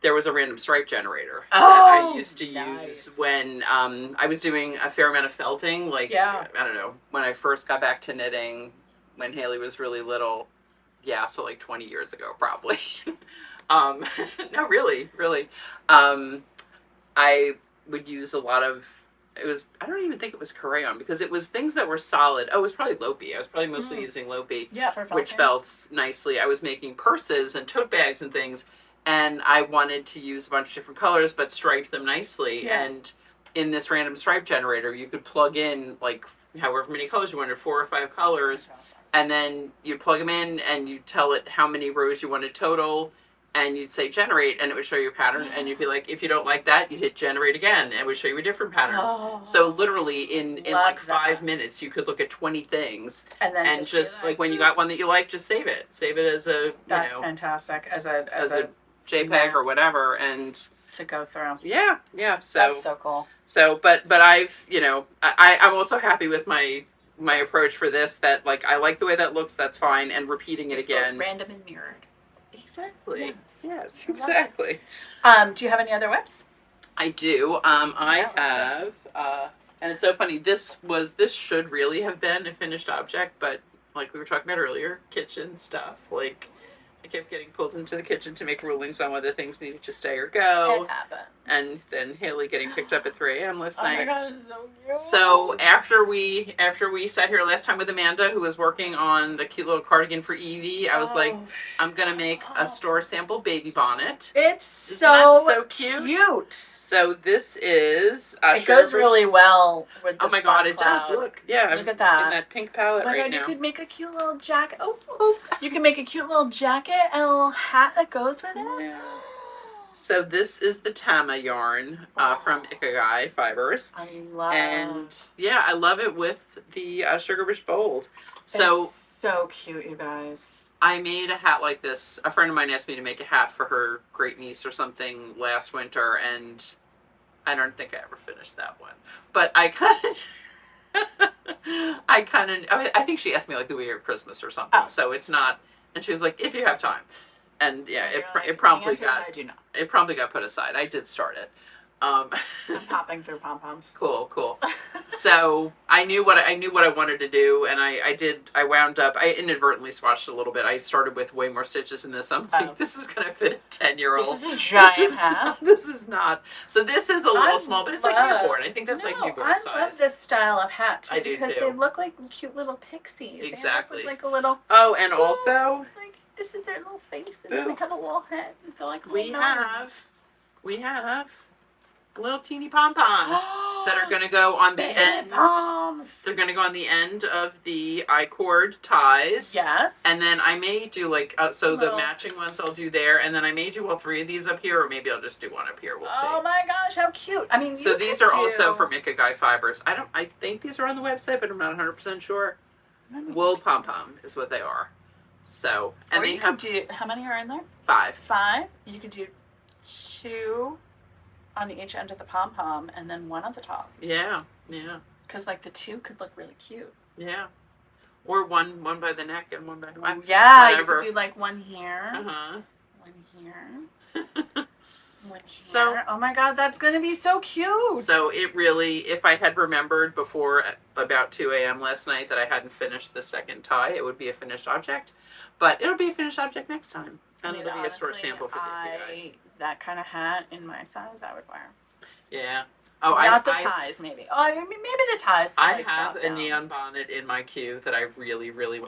There was a random stripe generator that I used to use when I was doing a fair amount of felting. Like, I don't know, when I first got back to knitting, when Haley was really little. Yeah, so like 20 years ago, probably. No, really. I would use a lot of, I don't even think it was crayon because it was things that were solid. Oh, it was probably Lopi. I was probably mostly using Lopi. Yeah, for felting. Which felt nicely. I was making purses and tote bags and things. And I wanted to use a bunch of different colors, but stripe them nicely. Yeah. And in this random stripe generator, you could plug in like however many colors you wanted, 4 or 5 colors. And then you plug them in and you tell it how many rows you wanted total. And you'd say generate and it would show you a pattern. And you'd be like, if you don't like that, you'd hit generate again. And it would show you a different pattern. So literally in like 5 minutes, you could look at 20 things. And just like when you got one that you like, just save it. Save it as a, That's fantastic. As a JPEG or whatever, and to go through. Yeah. So that's so cool. So, but I've, I'm also happy with my approach for this. That like I like the way that looks. That's fine, and repeating it again. Random and mirrored. Exactly. Yes, exactly. Do you have any other webs? I do. I have, and it's so funny. This should really have been a finished object, but like we were talking about earlier, kitchen stuff like. I kept getting pulled into the kitchen to make rulings on whether things needed to stay or go. It happened. And then Haley getting picked up at 3 a.m. last night. Oh my god, it's so cute. So after we sat here last time with Amanda, who was working on the cute little cardigan for Evie, I was like, I'm gonna make a store sample baby bonnet. It's Isn't that so cute. So this is it goes really well with the oh my god, it cloud. does. Look, yeah, Look at that. in that pink palette Oh my right god, now. you could make a cute little jacket. Oh, you can make a cute little jacket and a little hat that goes with it. Yeah. So this is the Tama yarn from Ikigai Fibers. I love. And yeah, I love it with the Sugar Rich Bold. So it's so cute, you guys. I made a hat like this. A friend of mine asked me to make a hat for her great niece or something last winter, and I don't think I ever finished that one. But I think she asked me like the week of Christmas or something. Oh. So it's not. And she was like, if you have time. And yeah, Like, it promptly the answer is got I do not. it promptly got put aside. I did start it. I'm popping through pom poms. Cool. So I knew what I wanted to do, and I wound up. I inadvertently swatched a little bit. I started with way more stitches in this. I'm like, this is gonna fit a 10-year-old. This is a giant hat. This is not. So this is a little small, but it's like newborn. I think that's like newborn size. I love this style of hat too, I do because too. they look like cute little pixies. Exactly. They look like a little. Oh, and also Like this is their little face, and then they have a little head. And they're like we little have little teeny pom-poms that are going to go on the end. Poms. They're going to go on the end of the I-cord ties. Yes. And then I may do like, the matching ones I'll do there. And then I may do all 3 of these up here, or maybe I'll just do one up here. We'll see. Oh my gosh, how cute. I mean, so these are also from Ikigai Fibers. I think these are on the website, but I'm not 100% sure. Wool pom-pom is what they are. So, and they have how many are in there? 5. 5. You could do 2 on each end of the pom pom, and then 1 on the top. Yeah. Because like the 2 could look really cute. Yeah. Or one by the neck and one by the back. Yeah, whatever. you could do like 1 here, 1 here, 1 here. So, oh my god, that's gonna be so cute. So it really, if I had remembered before about 2 a.m. last night that I hadn't finished the second tie, it would be a finished object. But it'll be a finished object next time. And it'll be a store sample for the Ikigai. That kind of hat in my size, I would wear. Yeah. Oh, not the ties, maybe. Oh, I mean, maybe the ties. I have a neon bonnet in my queue that I really, really.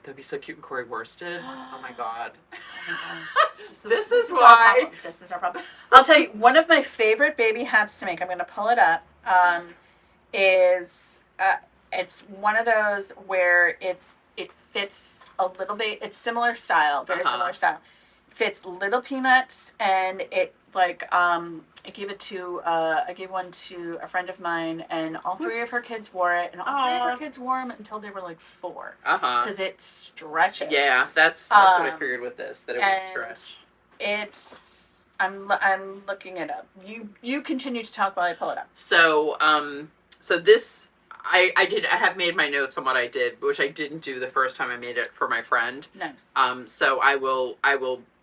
That'd be so cute and Corey worsted. Oh my god. Oh my gosh. This is why. This is our problem. I'll tell you, one of my favorite baby hats to make. I'm going to pull it up. Is it's one of those where it fits a little bit. It's similar style, very similar style. Fits little peanuts, and it like I gave one to a friend of mine, and all 3 of her kids wore it, and all 3 of her kids wore them until they were like 4. Because it stretches. Yeah, that's what I figured with this, that it would stretch. It's I'm looking it up. You continue to talk while I pull it up. So this. I have made my notes on what I did, which I didn't do the first time I made it for my friend. Nice. So I will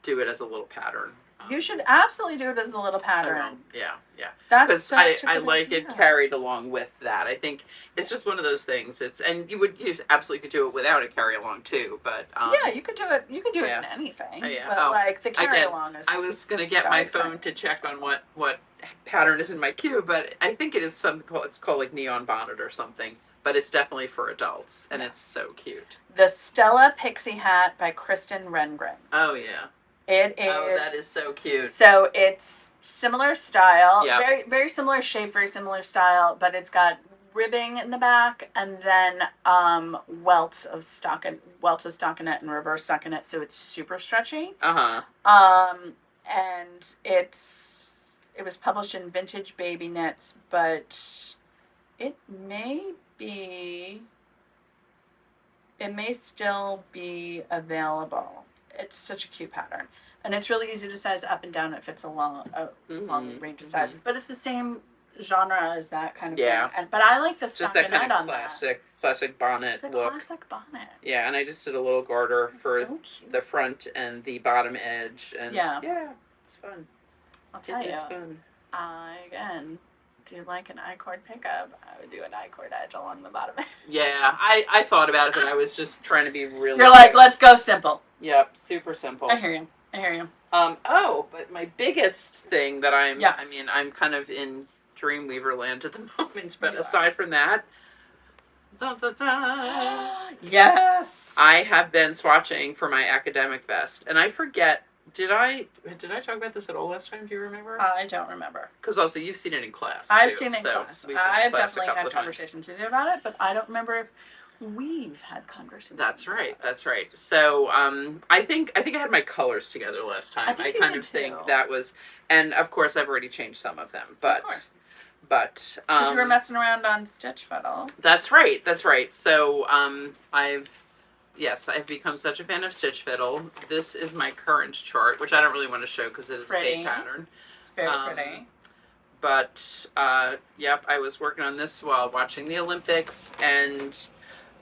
do it as a little pattern. You should absolutely do it as a little pattern. I will. Yeah. That's because I like it carried along with that. I think it's just one of those things. And you absolutely could do it without a carry along too. But yeah, you could do it. You could do it in anything. Yeah. But like the carry along is. I was gonna get my phone to check on what pattern is in my queue, but I think it is something it's called like neon bonnet or something. But it's definitely for adults, and it's so cute. The Stella Pixie Hat by Kristen Rengren. Oh yeah. It is. Oh, that is so cute. So it's similar style, yep. very very similar shape, very similar style, but it's got ribbing in the back, and then welts of stockinette and reverse stockinette, so it's super stretchy. And it was published in Vintage Baby Knits, but it may still be available. It's such a cute pattern, and it's really easy to size up and down. It fits a long range of sizes, but it's the same genre as that kind of thing. But I like the just that kind of on classic bonnet it's a look. Classic bonnet. Yeah, and I just did a little garter for the front and the bottom edge, and yeah, it's fun. I'll tell you. It's fun. Again, do like an I-cord pickup, I would do an I-cord edge along the bottom. Yeah, I thought about it, but I was just trying to be really... You're like, let's go simple. Yep, super simple. I hear you. But my biggest thing that Yes. I'm kind of in Dreamweaver land at the moment, but You aside from that, dun, dun, dun, Yes. I have been swatching for my academic vest, and I forget, did I talk about this at all last time? Do you remember? I don't remember. Because also you've seen it in class. I've too, seen it in so class. we've been in I've class a definitely couple had of times. conversations with you about it, but I don't remember if we've had conversations. That's right. That's right. So, I think I had my colors together last time. I think you kind did of think too. that was, and of course I've already changed some of them, but, Of course. but, Because you were messing around on Stitch Fiddle. that's right. That's right. So, I've become such a fan of Stitch Fiddle. This is my current chart, which I don't really want to show because it is a Pretty. fake pattern. It's very pretty. But, I was working on this while watching the Olympics, and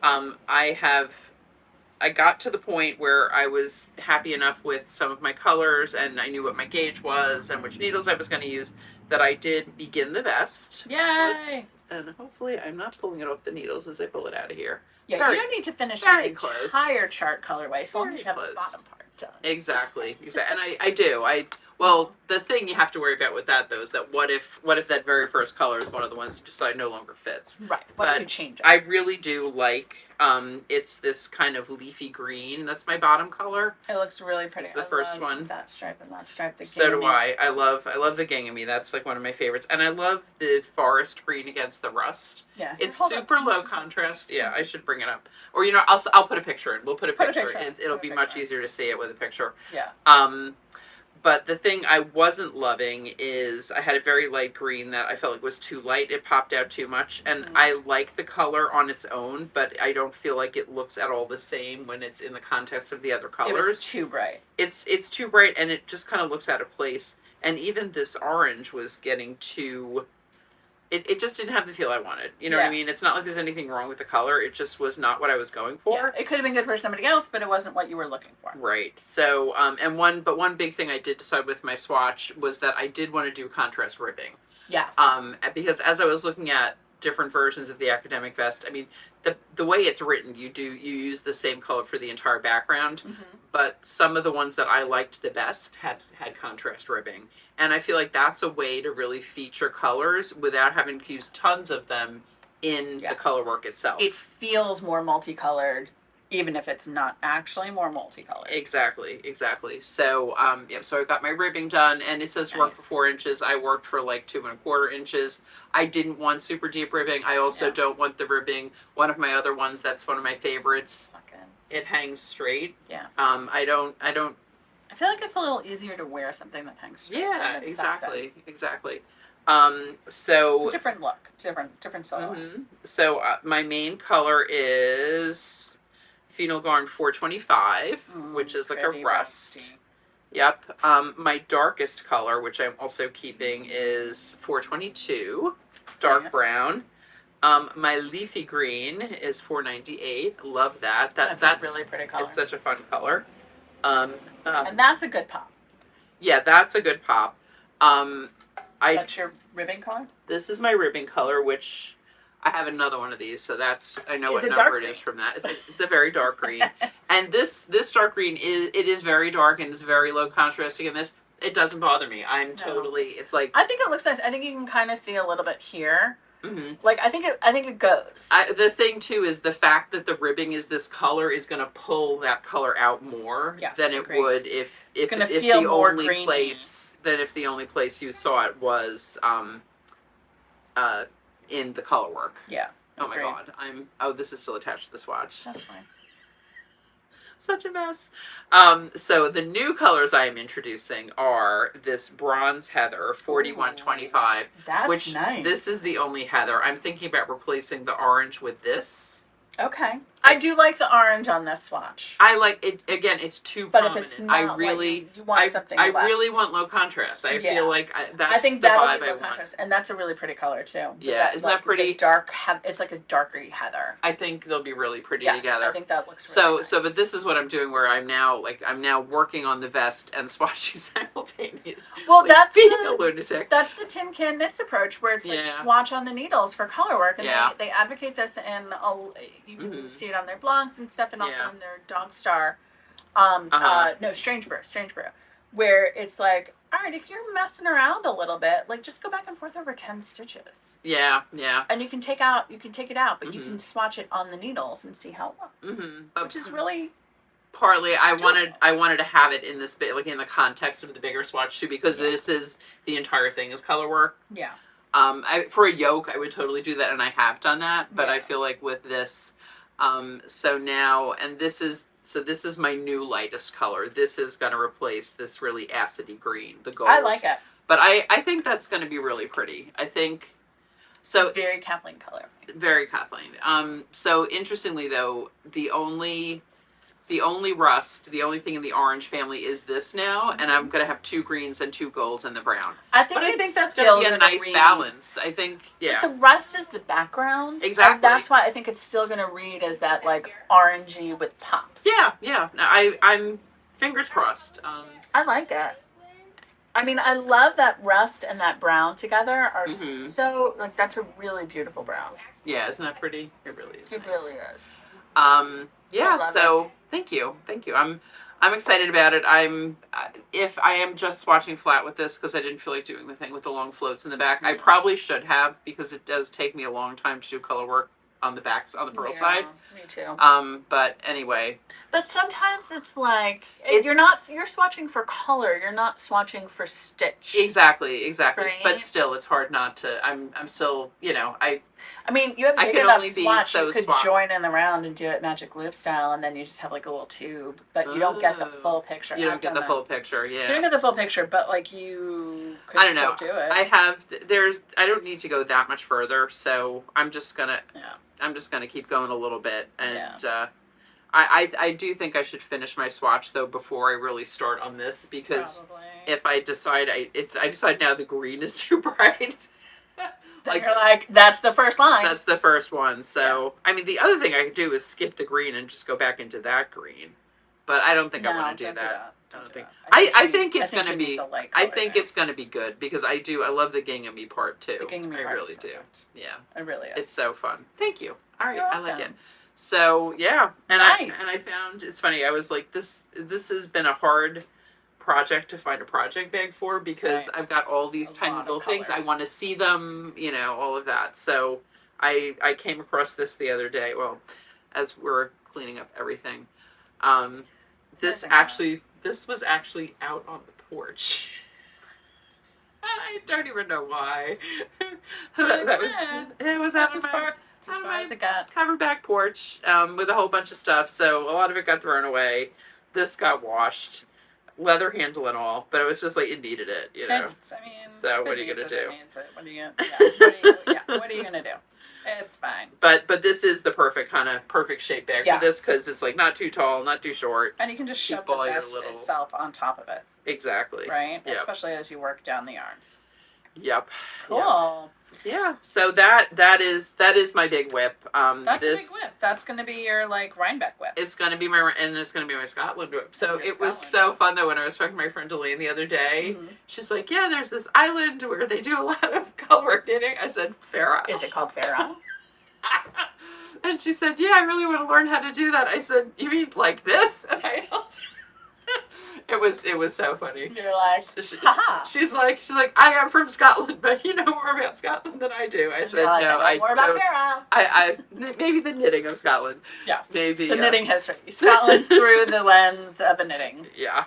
I got to the point where I was happy enough with some of my colors, and I knew what my gauge was and which needles I was going to use, that I did begin the vest. Yay! And hopefully I'm not pulling it off the needles as I pull it out of here. Yeah, Very- you don't need to finish the very close. entire chart colorway, so long Very as you have close. the bottom part done. Exactly. And I do. Well, the thing you have to worry about with that, though, is that what if that very first color is one of the ones you decide no longer fits? Right. What if But you change it? I really do like, it's this kind of leafy green. That's my bottom color. It looks really pretty. It's the I first love one. That stripe and that stripe. The So do gamey. I. I love the ginghamy. That's like one of my favorites. And I love the forest green against the rust. Yeah. It's Hold super up. low contrast. Yeah, I should bring it up. Or, I'll put a picture in. We'll put a Put a picture. picture in. It'll Put a be much picture. easier to see it with a picture. Yeah. But the thing I wasn't loving is I had a very light green that I felt like was too light. It popped out too much. And I like the color on its own, but I don't feel like it looks at all the same when it's in the context of the other colors. It was too bright. It's too bright, and it just kind of looks out of place. And even this orange was getting too... It just didn't have the feel I wanted. You know what I Yeah. mean? It's not like there's anything wrong with the color. It just was not what I was going for. Yeah. It could have been good for somebody else, but it wasn't what you were looking for. Right. So, one big thing I did decide with my swatch was that I did want to do contrast ribbing. Yes. Because as I was looking at different versions of the academic vest, I mean, the way it's written, you use the same color for the entire background, but some of the ones that I liked the best had contrast ribbing. And I feel like that's a way to really feature colors without having to use tons of them in the color work itself. It feels more multicolored, even if it's not actually more multicolored. Exactly. So, so I got my ribbing done, and it says to work for 4 inches. I worked for like 2 1/4 inches. I didn't want super deep ribbing. I also don't want the ribbing. One of my other ones, that's one of my favorites. It hangs straight. Yeah. I don't. I feel like it's a little easier to wear something that hangs straight. Yeah, than it sucks in. exactly. It's a different look, different silhouette. So my main color is Phenol Garn 425, which is like a Pretty rust. rusty. Yep. My darkest color, which I'm also keeping, is 422, dark Nice. brown. My leafy green is 498. Love that. That's a really pretty color. It's such a fun color. And that's a good pop. Yeah, that's a good pop. That's your ribbon color? This is my ribbon color, which I have another one of these, so I know Is what it number dark it green? is from that. It's a very dark green, and this dark green is very dark and it's very low contrasting. In this, it doesn't bother me. It's like I think it looks nice. I think you can kind of see a little bit here. Mm-hmm. Like I think it goes. The thing too is the fact that the ribbing is this color is going to pull that color out more than it agreed. would if gonna if feel the more only greeny. place you saw it was in the color work. Yeah. Oh my agreed. god, this is still attached to the swatch. That's fine. Such a mess. So the new colors I am introducing are this bronze heather 4125, That's which nice. this is the only heather. I'm thinking about replacing the orange with this. Okay. I do like the orange on this swatch. I like it again. It's too But prominent. if it's not, I really, like, you want something I less. really want low contrast. I feel like that's I think the that'll vibe be I low want. contrast, and that's a really pretty color too. Yeah, isn't that pretty? The dark, it's like a darker heather. I think they'll be really pretty Yes, together. I think that looks really nice. But this is what I'm doing, where I'm now working on the vest and swatching simultaneously. Well, that's being a lunatic. That's the Tin Can Knits approach, where it's like swatch on the needles for color work, and they advocate this in you can see it on their blogs and stuff, and also in their Dog Star. No, Strange Brew, where it's like, all right, if you're messing around a little bit, like just go back and forth over 10 stitches. Yeah. And you can take it out, but you can swatch it on the needles and see how it looks, which is really. Partly, I wanted to have it in this bit, like in the context of the bigger swatch too, because this is the entire thing is color work. Yeah. For a yoke, I would totally do that, and I have done that. But I feel like with this, so now, and this is my new lightest color. This is going to replace this really acidy green, the gold. I like it. But I think that's going to be really pretty. I think so. Very Kathleen color. Very Kathleen. So interestingly though, the only rust, the only thing in the orange family is this now, and I'm gonna have 2 greens and 2 golds and the brown. I think that's still gonna be a nice balance. I think, But the rust is the background. Exactly. And that's why I think it's still gonna read as that like orangey with pops. Yeah. No, I'm fingers crossed. I like it. I mean, I love that rust and that brown together are so like that's a really beautiful brown. Yeah, isn't that pretty? It really is. It really is. Yeah. So thank you. I'm excited about it. If I am just swatching flat with this because I didn't feel like doing the thing with the long floats in the back. I probably should have, because it does take me a long time to do color work on the backs, on the purl side. Me too. But anyway. But sometimes it's like you're swatching for color. You're not swatching for stitch. Exactly. Right? But still, it's hard not to. I'm still, I mean, you have a I big can enough only be swatch. so You could join in the round and do it magic loop style, and then you just have like a little tube, but you don't get the full picture. You don't get the full picture. Yeah. You don't get the full picture, but like you could I don't know. still do it. I don't need to go that much further, so I'm just gonna keep going a little bit, and I do think I should finish my swatch though before I really start on this, because if I decide now the green is too bright. Then you're like, that's the first line. That's the first one. So, I mean, the other thing I could do is skip the green and just go back into that green. But I don't think I want to do that. I think it's going to be. I think it's going to be good, because I love the ginghamy part too. The ginghamy part, I really do. Yeah, it really is. It's so fun. Thank you. All right, I like it. welcome. So yeah, and Nice. I found, it's funny. I was like, this has been a hard project to find a project bag for, because I've got all these tiny little things. I want to see them, all of that. So I came across this the other day. Well, as we're cleaning up everything, this was actually out on the porch. I don't even know why. It was out That's on as far as it got. covered back porch, with a whole bunch of stuff. So a lot of it got thrown away. This got washed, leather handle and all, but it was just like, it needed it, So what are you gonna do? What are you gonna do? It's fine. But this is the perfect shape bag for this, because it's like not too tall, not too short. And you can just shove the vest itself on top of it. Exactly. Right? Yep. Especially as you work down the yarns. Yep. Cool. Yeah. So that is my big whip. That's a big whip. That's going to be your Rhinebeck whip. It's going to be my Scotland whip. So it was so fun though when I was talking to my friend Elaine the other day. Mm-hmm. She's like, "Yeah, there's this island where they do a lot of color work knitting." I said, "Fair Isle." Is it called Fair Isle? And she said, "Yeah, I really want to learn how to do that." I said, "You mean like this?" And I helped. It was so funny. You're like, haha. She's like, "I am from Scotland, but you know more about Scotland than I do." I said, "No, I more about Fair Isle." I maybe the knitting of Scotland. Yes. Maybe the knitting history. Scotland through the lens of a knitting. Yeah.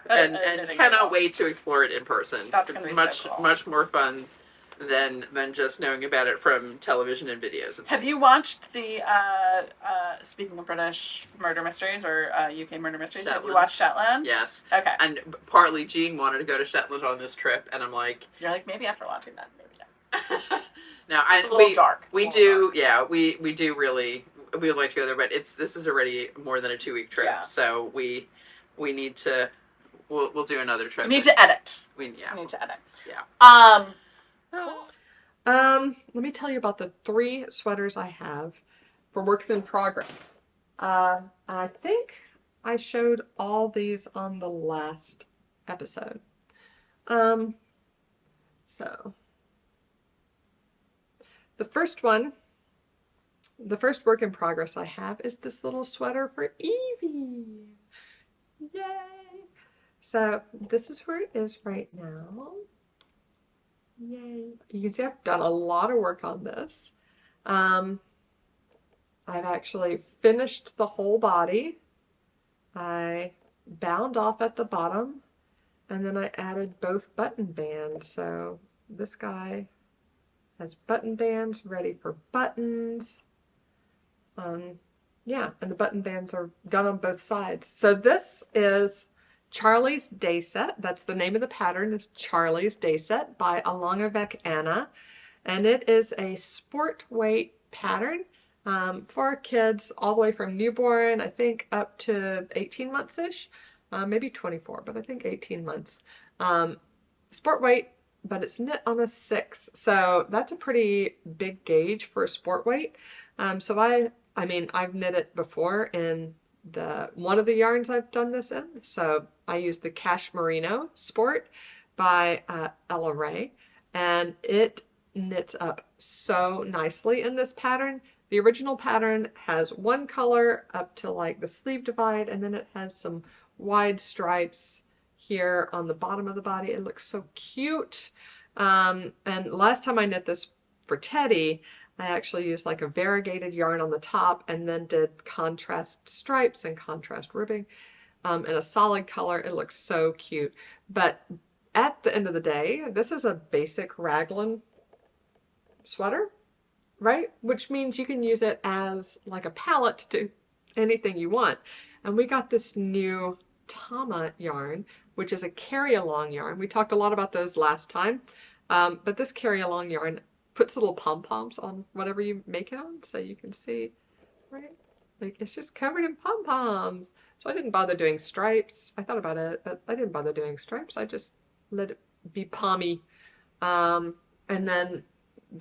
And cannot wait to explore it in person. That's gonna be so cool. Much more fun than just knowing about it from television and videos. Have you watched the speaking of British murder mysteries or UK murder mysteries? Shetland. Have you watched Shetland? Yes. Okay. And partly Jean wanted to go to Shetland on this trip, and I'm like, you're like, maybe after watching that, maybe not. No, it's a little dark. We do really. we would like to go there, but this is already more than a 2-week trip, Yeah. so we need to. We'll do another trip. We need to edit. We need to edit. Yeah. Let me tell you about the 3 sweaters I have for works in progress. I think I showed all these on the last episode. So the first work in progress I have is this little sweater for Evie. Yay! So this is where it is right now. Yay. You can see I've done a lot of work on this. I've actually finished the whole body. I bound off at the bottom, and then I added both button bands. So this guy has button bands ready for buttons. Yeah, and the button bands are done on both sides. So this is Charlie's Day Set. That's the name of the pattern. It's Charlie's Day Set by Alongavec Anna. And it is a sport weight pattern for kids all the way from newborn, I think, up to 18 months-ish. Maybe 24, but I think 18 months. Sport weight, but it's knit on a 6. So that's a pretty big gauge for a sport weight. So I mean, I've knit it before in one of the yarns I've done this in. So I used the Cash Merino Sport by Ella Ray, and it knits up so nicely in this pattern. The original pattern has one color up to like the sleeve divide, and then it has some wide stripes here on the bottom of the body. It looks so cute. And last time I knit this for Teddy, I actually used like a variegated yarn on the top and then did contrast stripes and contrast ribbing in a solid color. It looks so cute. But at the end of the day, this is a basic raglan sweater, right? Which means you can use it as like a palette to do anything you want. And we got this new Tama yarn, which is a carry-along yarn. We talked a lot about those last time, but this carry-along yarn puts little pom-poms on whatever you make it on, so you can see, right? Like, it's just covered in pom-poms. So I didn't bother doing stripes. I thought about it, but I didn't bother doing stripes. I just let it be pommy. And then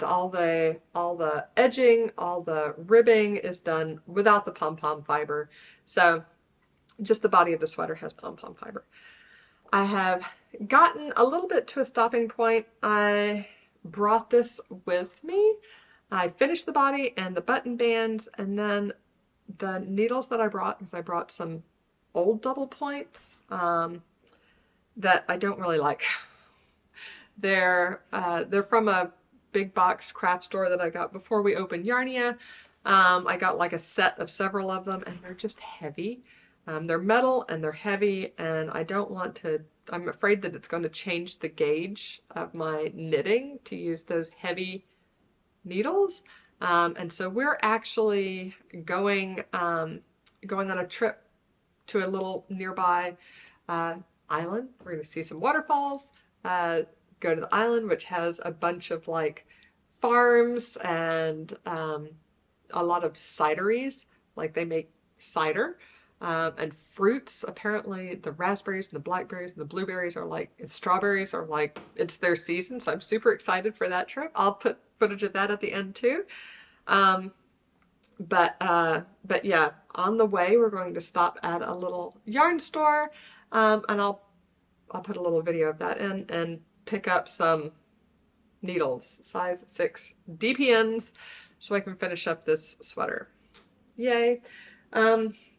all the edging, all the ribbing is done without the pom-pom fiber. So just the body of the sweater has pom-pom fiber. I have gotten a little bit to a stopping point. I brought this with me. I finished the body and the button bands, and then the needles that I brought, because I brought some old double points that I don't really like. They're from a big box craft store that I got before we opened Yarnia. I got like a set of several of them, and they're just heavy. They're metal and they're heavy, and I don't want to, I'm afraid that it's going to change the gauge of my knitting to use those heavy needles. And so we're actually going on a trip to a little nearby island. We're going to see some waterfalls, go to the island, which has a bunch of like farms and a lot of cideries, like they make cider. And fruits, apparently the raspberries and the blackberries and the blueberries are like, and strawberries are like, it's their season. So I'm super excited for that trip. I'll put footage of that at the end too. But yeah, on the way, we're going to stop at a little yarn store. And I'll put a little video of that in and pick up some needles, size 6 DPNs, so I can finish up this sweater. Yay.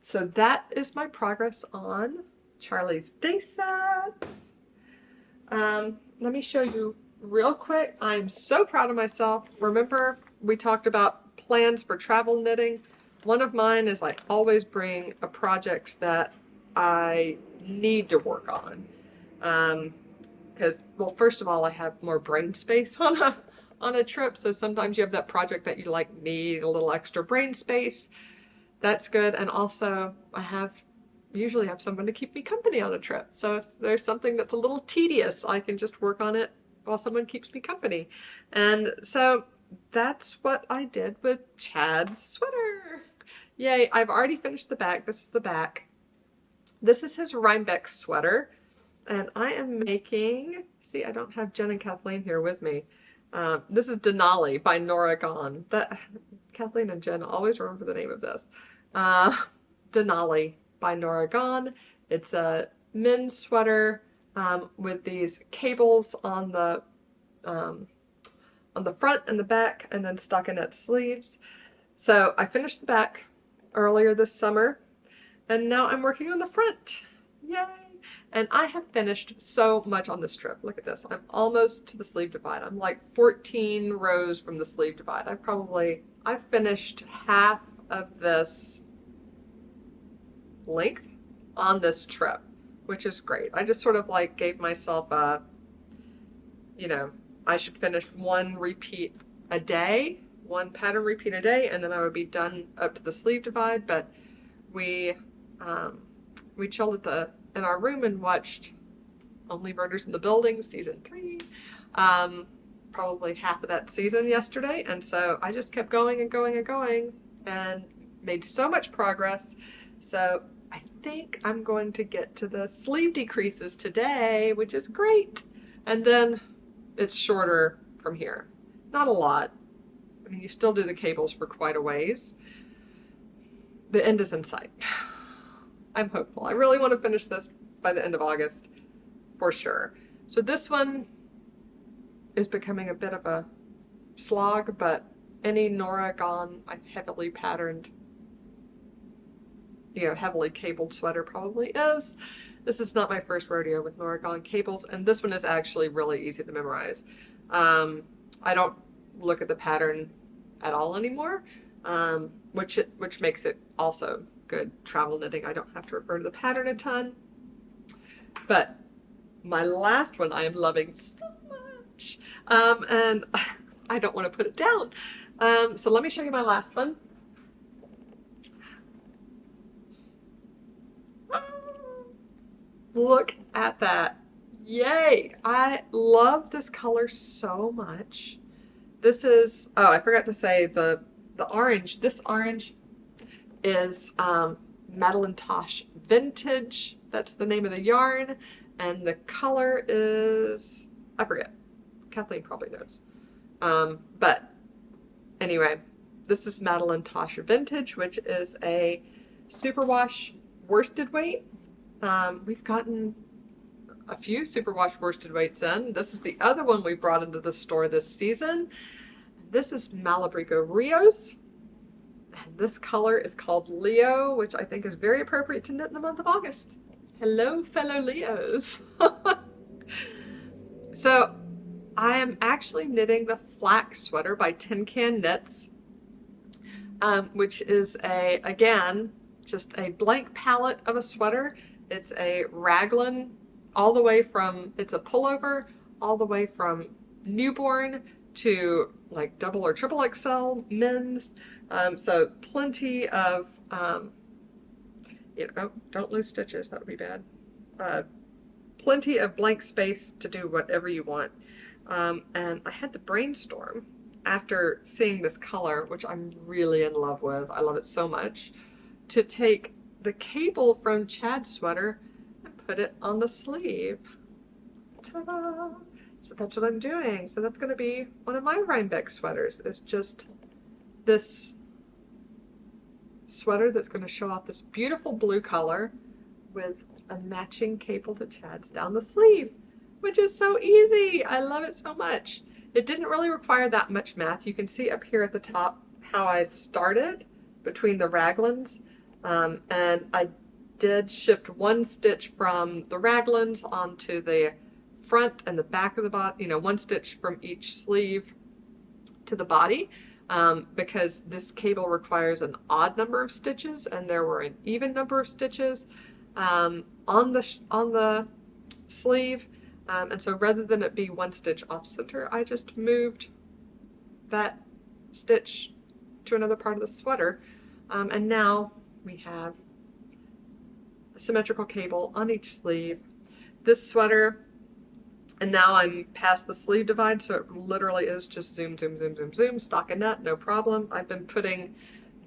So that is my progress on Charlie's Day Set. Let me show you real quick. I'm so proud of myself. Remember, we talked about plans for travel knitting. One of mine is I always bring a project that I need to work on. Because, well, first of all, I have more brain space on a trip. So sometimes you have that project that you like need a little extra brain space. That's good. And also I usually have someone to keep me company on a trip. So if there's something that's a little tedious, I can just work on it while someone keeps me company. And so that's what I did with Chad's sweater. Yay, I've already finished the back. This is the back. This is his Rhinebeck sweater. And I am making, see, I don't have Jen and Kathleen here with me. This is Denali by Nora Gone. Kathleen and Jen always remember the name of this. Denali by Nora Gone. It's a men's sweater with these cables on the front and the back, and then stockinette sleeves. So I finished the back earlier this summer, and now I'm working on the front. Yay! And I have finished so much on this trip. Look at this. I'm almost to the sleeve divide. I'm like 14 rows from the sleeve divide. I've finished half of this length on this trip, which is great. I just sort of like gave myself a, I should finish one repeat a day, one pattern repeat a day, and then I would be done up to the sleeve divide. But we chilled in our room and watched Only Murders in the Building season 3, probably half of that season yesterday, and so I just kept going and going and going and made so much progress. So I think I'm going to get to the sleeve decreases today, which is great, and then it's shorter from here. Not a lot. I mean, you still do the cables for quite a ways. The end is in sight. I'm hopeful. I really want to finish this by the end of August, for sure. So this one is becoming a bit of a slog, but any Nora Gone, heavily patterned, heavily cabled sweater probably is. This is not my first rodeo with Nora Gone cables, and this one is actually really easy to memorize. I don't look at the pattern at all anymore, which makes it also good travel knitting. I don't have to refer to the pattern a ton. But my last one I am loving so much, and I don't want to put it down. So let me show you my last one. Look at that. Yay! I love this color so much. This is, oh, I forgot to say the orange. This orange is Madeline Tosh Vintage. That's the name of the yarn. And the color is, I forget. Kathleen probably knows. But anyway, this is Madeline Tosh Vintage, which is a superwash worsted weight. We've gotten a few superwash worsted weights in. This is the other one we brought into the store this season. This is Malabrigo Rios. And this color is called Leo, which I think is very appropriate to knit in the month of August. Hello, fellow Leos. So I am actually knitting the Flax sweater by Tin Can Knits, which is again, just a blank palette of a sweater. It's a raglan all the way from, it's a pullover all the way from newborn to like double or triple XL men's. So plenty of, don't lose stitches, that would be bad. Plenty of blank space to do whatever you want. And I had to brainstorm after seeing this color, which I'm really in love with. I love it so much, to take the cable from Chad's sweater and put it on the sleeve. Ta-da! So that's what I'm doing. So that's going to be one of my Rhinebeck sweaters. It's just this sweater that's going to show off this beautiful blue color with a matching cable to Chad's down the sleeve, which is so easy. I love it so much. It didn't really require that much math. You can see up here at the top how I started between the raglans, and I did shift one stitch from the raglans onto the front and the back of the body, one stitch from each sleeve to the body, because this cable requires an odd number of stitches and there were an even number of stitches on the sleeve, and so rather than it be one stitch off center, I just moved that stitch to another part of the sweater, and now we have a symmetrical cable on each sleeve. This sweater, and now I'm past the sleeve divide, so it literally is just zoom, zoom, zoom, zoom, zoom, stockinette, no problem. I've been putting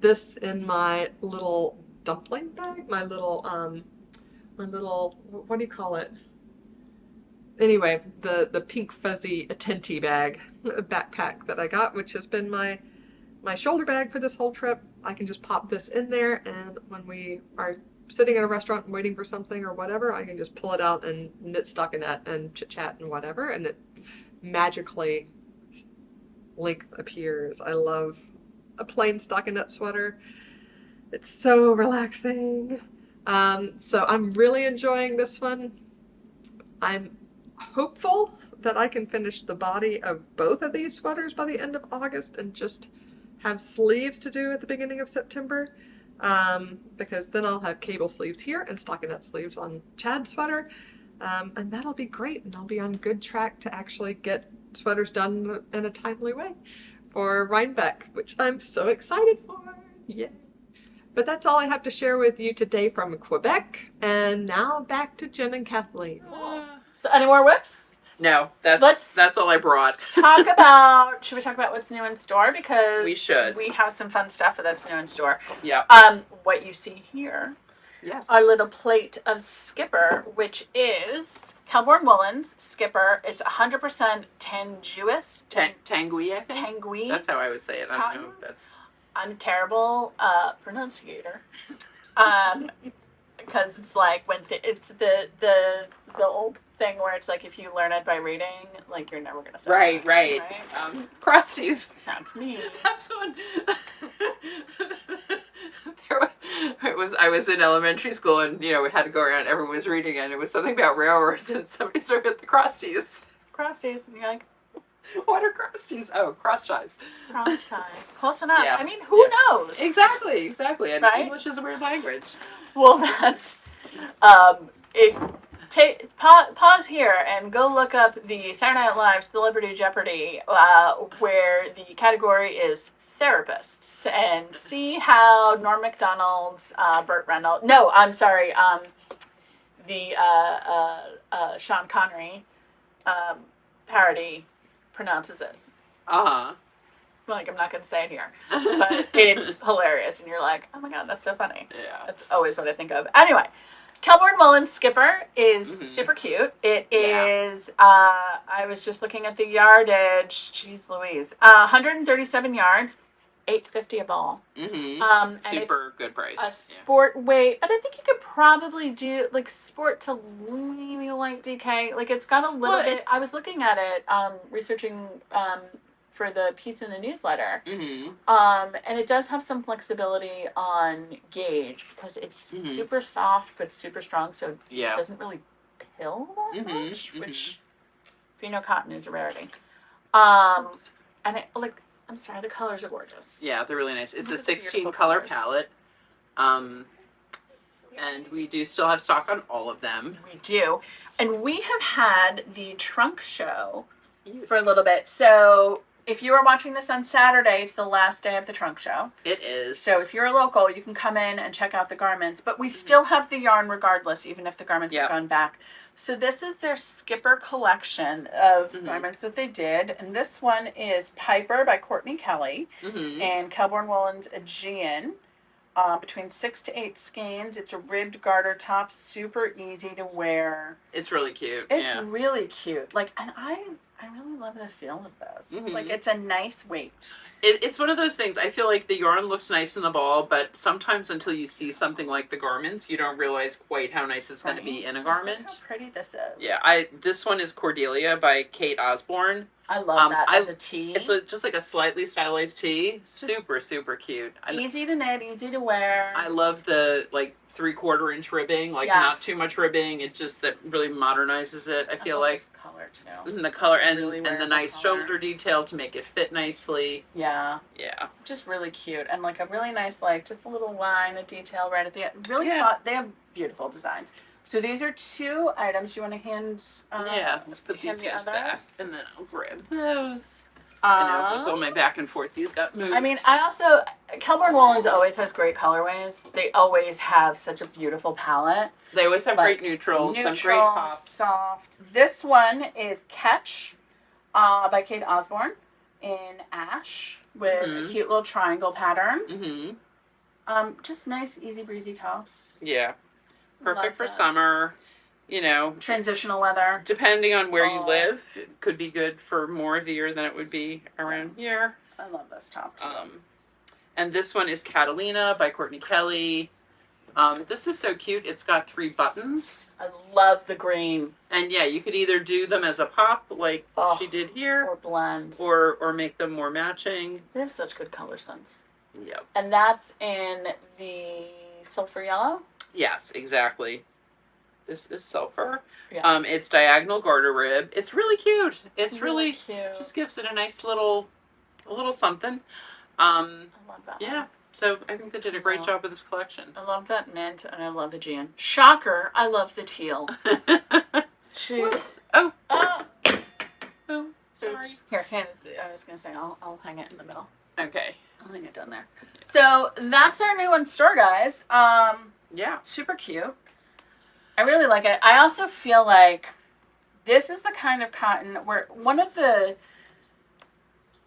this in my little dumpling bag, my little, what do you call it? Anyway, the pink fuzzy Attenti bag, backpack that I got, which has been my shoulder bag for this whole trip. I can just pop this in there, and when we are sitting at a restaurant and waiting for something or whatever, I can just pull it out and knit stockinette and chit-chat and whatever, and it magically length appears. I love a plain stockinette sweater. It's so relaxing. So I'm really enjoying this one. I'm hopeful that I can finish the body of both of these sweaters by the end of August and just have sleeves to do at the beginning of September, because then I'll have cable sleeves here and stockinette sleeves on Chad's sweater, and that'll be great, and I'll be on good track to actually get sweaters done in a timely way for Rhinebeck, which I'm so excited for. Yeah. But that's all I have to share with you today from Quebec, and now back to Jen and Kathleen. So any more whips? No, that's all I brought. Should we talk about what's new in store? Because we should. We have some fun stuff that's new in store. Yeah. What you see here, yes, our little plate of Skipper, which is Kelborn Woolens Skipper. It's 100% tanguous. Tanguy, I think. Tanguy. That's how I would say it. I Cotton. don't know if that's... I'm a terrible pronunciator. Because it's like when it's the old thing where it's like if you learn it by reading, like you're never gonna say it. Right. Crusties. That's me. That's one. I was in elementary school, and we had to go around. Everyone was reading, and it was something about railroads, and somebody started the crusties. Crusties, and you're like, what are crusties? Oh, cross ties. Cross ties. Close enough. Yeah. I mean, who knows? Exactly. And right? English is a weird language. Well, that's pause here and go look up the Saturday Night Live Celebrity Jeopardy, where the category is therapists, and see how Norm Macdonald's Burt Reynolds. No, I'm sorry. The Sean Connery parody pronounces it. Like, I'm not going to say it here, but it's hilarious, and you're like, oh my god, that's so funny. Yeah. That's always what I think of. Anyway, Kelborn Woolens Skipper is super cute. It is, I was just looking at the yardage, jeez Louise, 137 yards, $8.50 a ball. And super good price. A sport weight, but I think you could probably do, like, sport to maybe light DK. Like, it's got a little bit, I was looking at it, researching, for the piece in the newsletter, and it does have some flexibility on gauge because it's super soft but super strong, so it doesn't really pill that much, which, if you know, cotton is a rarity. And it, like, I'm sorry, the colors are gorgeous. Yeah, they're really nice. It's a 16 color palette, and we do still have stock on all of them. We do, and we have had the trunk show for a little bit, so if you are watching this on Saturday, it's the last day of the trunk show. It is. So if you're a local, you can come in and check out the garments. But we still have the yarn regardless, even if the garments have gone back. So this is their Skipper collection of garments that they did. And this one is Piper by Courtney Kelly and Kelborn Woolens Aegean. Between 6 to 8 skeins. It's a ribbed garter top, super easy to wear. It's really cute. It's really cute. Like, and I really love the feel of this. Like, it's a nice weight. It's one of those things. I feel like the yarn looks nice in the ball, but sometimes until you see something like the garments, you don't realize quite how nice it's going to be in a garment. Look how pretty this is. Yeah, this one is Cordelia by Kate Osborne. I love that as a tee. It's just like a slightly stylized tee. Super, super cute. Easy to knit, easy to wear. I love the, like, 3/4 inch ribbing. Like, not too much ribbing. It just, that really modernizes it, I feel like. The color, too. And the color, and really the nice shoulder detail to make it fit nicely. Yeah. Yeah. Just really cute. And, like, a really nice, like, just a little line of detail right at the end. Really they have beautiful designs. So these are 2 items. You want to hand? Let's put these guys back, and then I'll grab those. I know, go my back and forth. These got moved. I mean, Kelborn Woolens always has great colorways. They always have such a beautiful palette. They always have great neutrals, some great pops. Soft. This one is Catch by Kate Osborne in ash with a cute little triangle pattern. Just nice, easy breezy tops. Yeah. Perfect Love for those. summer. You know, Transitional weather. depending on where you Oh. live, it could be good for more of the year than it would be around here. I love this top too. And this one is Catalina by Courtney Kelly. This is so cute. It's got 3 buttons. I love the green. And yeah, you could either do them as a pop like she did here, Or blend. or make them more matching. They have such good color sense. Yep. And that's in the sulfur yellow. Yes, exactly. This is sulfur. Yeah. It's diagonal garter rib. It's really cute. It's really cute. just gives it a nice little something. I love that. Yeah. So I think they did a great job with this collection. I love that mint and I love Aegean. Shocker, I love the teal. Whoops. Oh. Oh, Oh. Sorry. oops. Here, hand it. I was gonna say I'll hang it in the middle. Okay. I'll hang it down there. So that's our new one store, guys. Yeah. Super cute. I really like it. I also feel like this is the kind of cotton where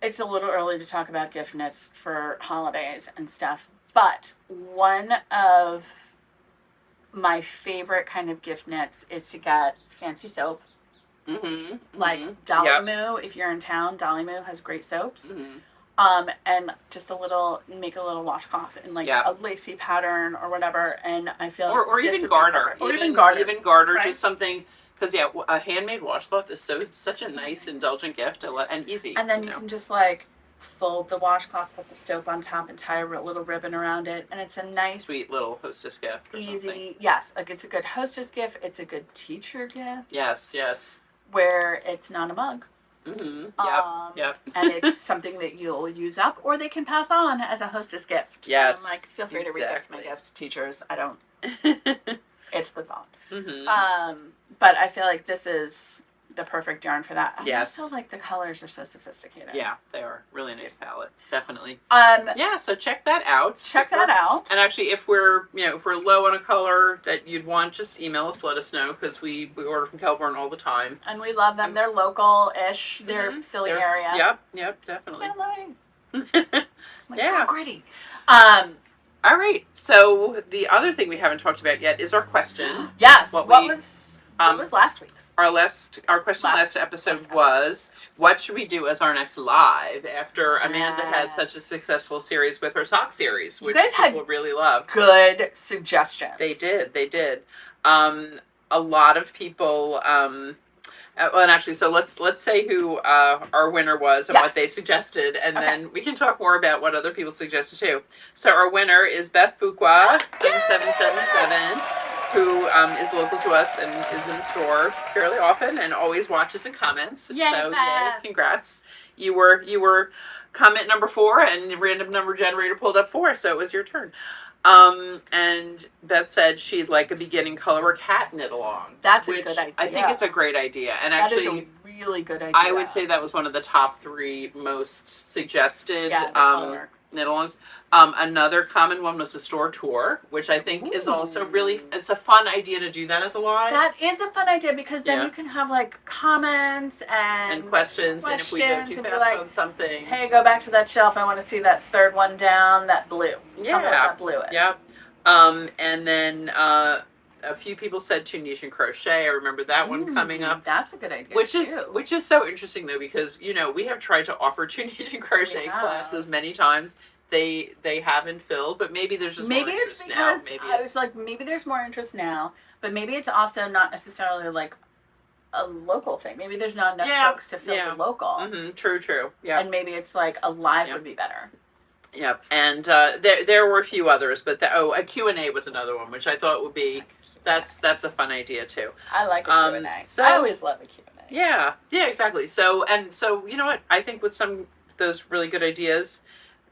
it's a little early to talk about gift knits for holidays and stuff, but one of my favorite kind of gift knits is to get fancy soap. Mm-hmm. Like Dolly Moo, if you're in town, Dolly Moo has great soaps. Mm-hmm. And just make a little washcloth in like a lacy pattern or whatever. And I feel or this even would be garter, perfect. Or even garter, even garter, right? just something. Because a handmade washcloth is such a nice indulgent gift and easy. And then you can just like fold the washcloth, put the soap on top, and tie a little ribbon around it, and it's a nice, sweet little hostess gift. Or easy. Something. Yes, like it's a good hostess gift. It's a good teacher gift. Yes. Where it's not a mug. Mm-hmm. Yep. And it's something that you'll use up, or they can pass on as a hostess gift. Yes. I'm like, feel free to regift my gifts, teachers. I don't. It's the thought. Mm-hmm. But I feel like this is the perfect yarn for that. Yes. I also like the colors are so sophisticated. Yeah, they are. Really nice palette. Definitely. Yeah, so check that out. Check that out. And actually, if we're low on a color that you'd want, just email us, let us know, because we order from Kelburn all the time. And we love them. They're local-ish. They're Philly area. Yep, definitely. Yeah. Gritty. All right. So the other thing we haven't talked about yet is our question. Yes. What was last week's? Our question last episode was, what should we do as our next live after Amanda had such a successful series with her sock series, which people really loved. Good suggestions. They did. A lot of people. And actually, so let's say who our winner was and what they suggested, and then we can talk more about what other people suggested too. So our winner is Beth Fuqua 7777, who is local to us and is in the store fairly often and always watches and comments. Yay, so Beth. congrats! You were comment number 4, and the random number generator pulled up 4, so it was your turn. And Beth said she'd like a beginning colorwork hat knit along. That's a good idea. I think it's a great idea. And that actually, is a really good idea. I would say that was one of the top 3 most suggested knit alongs. Another common one was the store tour, which I think is also it's a fun idea to do that as a live. That is a fun idea because then you can have like comments and questions, and if we go too fast on something. Hey, go back to that shelf. I want to see that third one down, that blue. Yeah. Tell me what that blue is. Yep. And then a few people said Tunisian crochet. I remember that one coming up. That's a good idea. Which is so interesting though, because we have tried to offer Tunisian crochet classes many times. They haven't filled, but maybe there's just more interest now. I was like, maybe there's more interest now, but maybe it's also not necessarily like a local thing. Maybe there's not enough folks to fill the local. Mm-hmm. True. Yeah. And maybe it's like a live would be better. Yep. And there were a few others, but a Q&A was another one, which I thought would be that's a fun idea too. I like a Q&A. So, I always love a Q&A. Yeah, exactly. So you know what? I think with some of those really good ideas,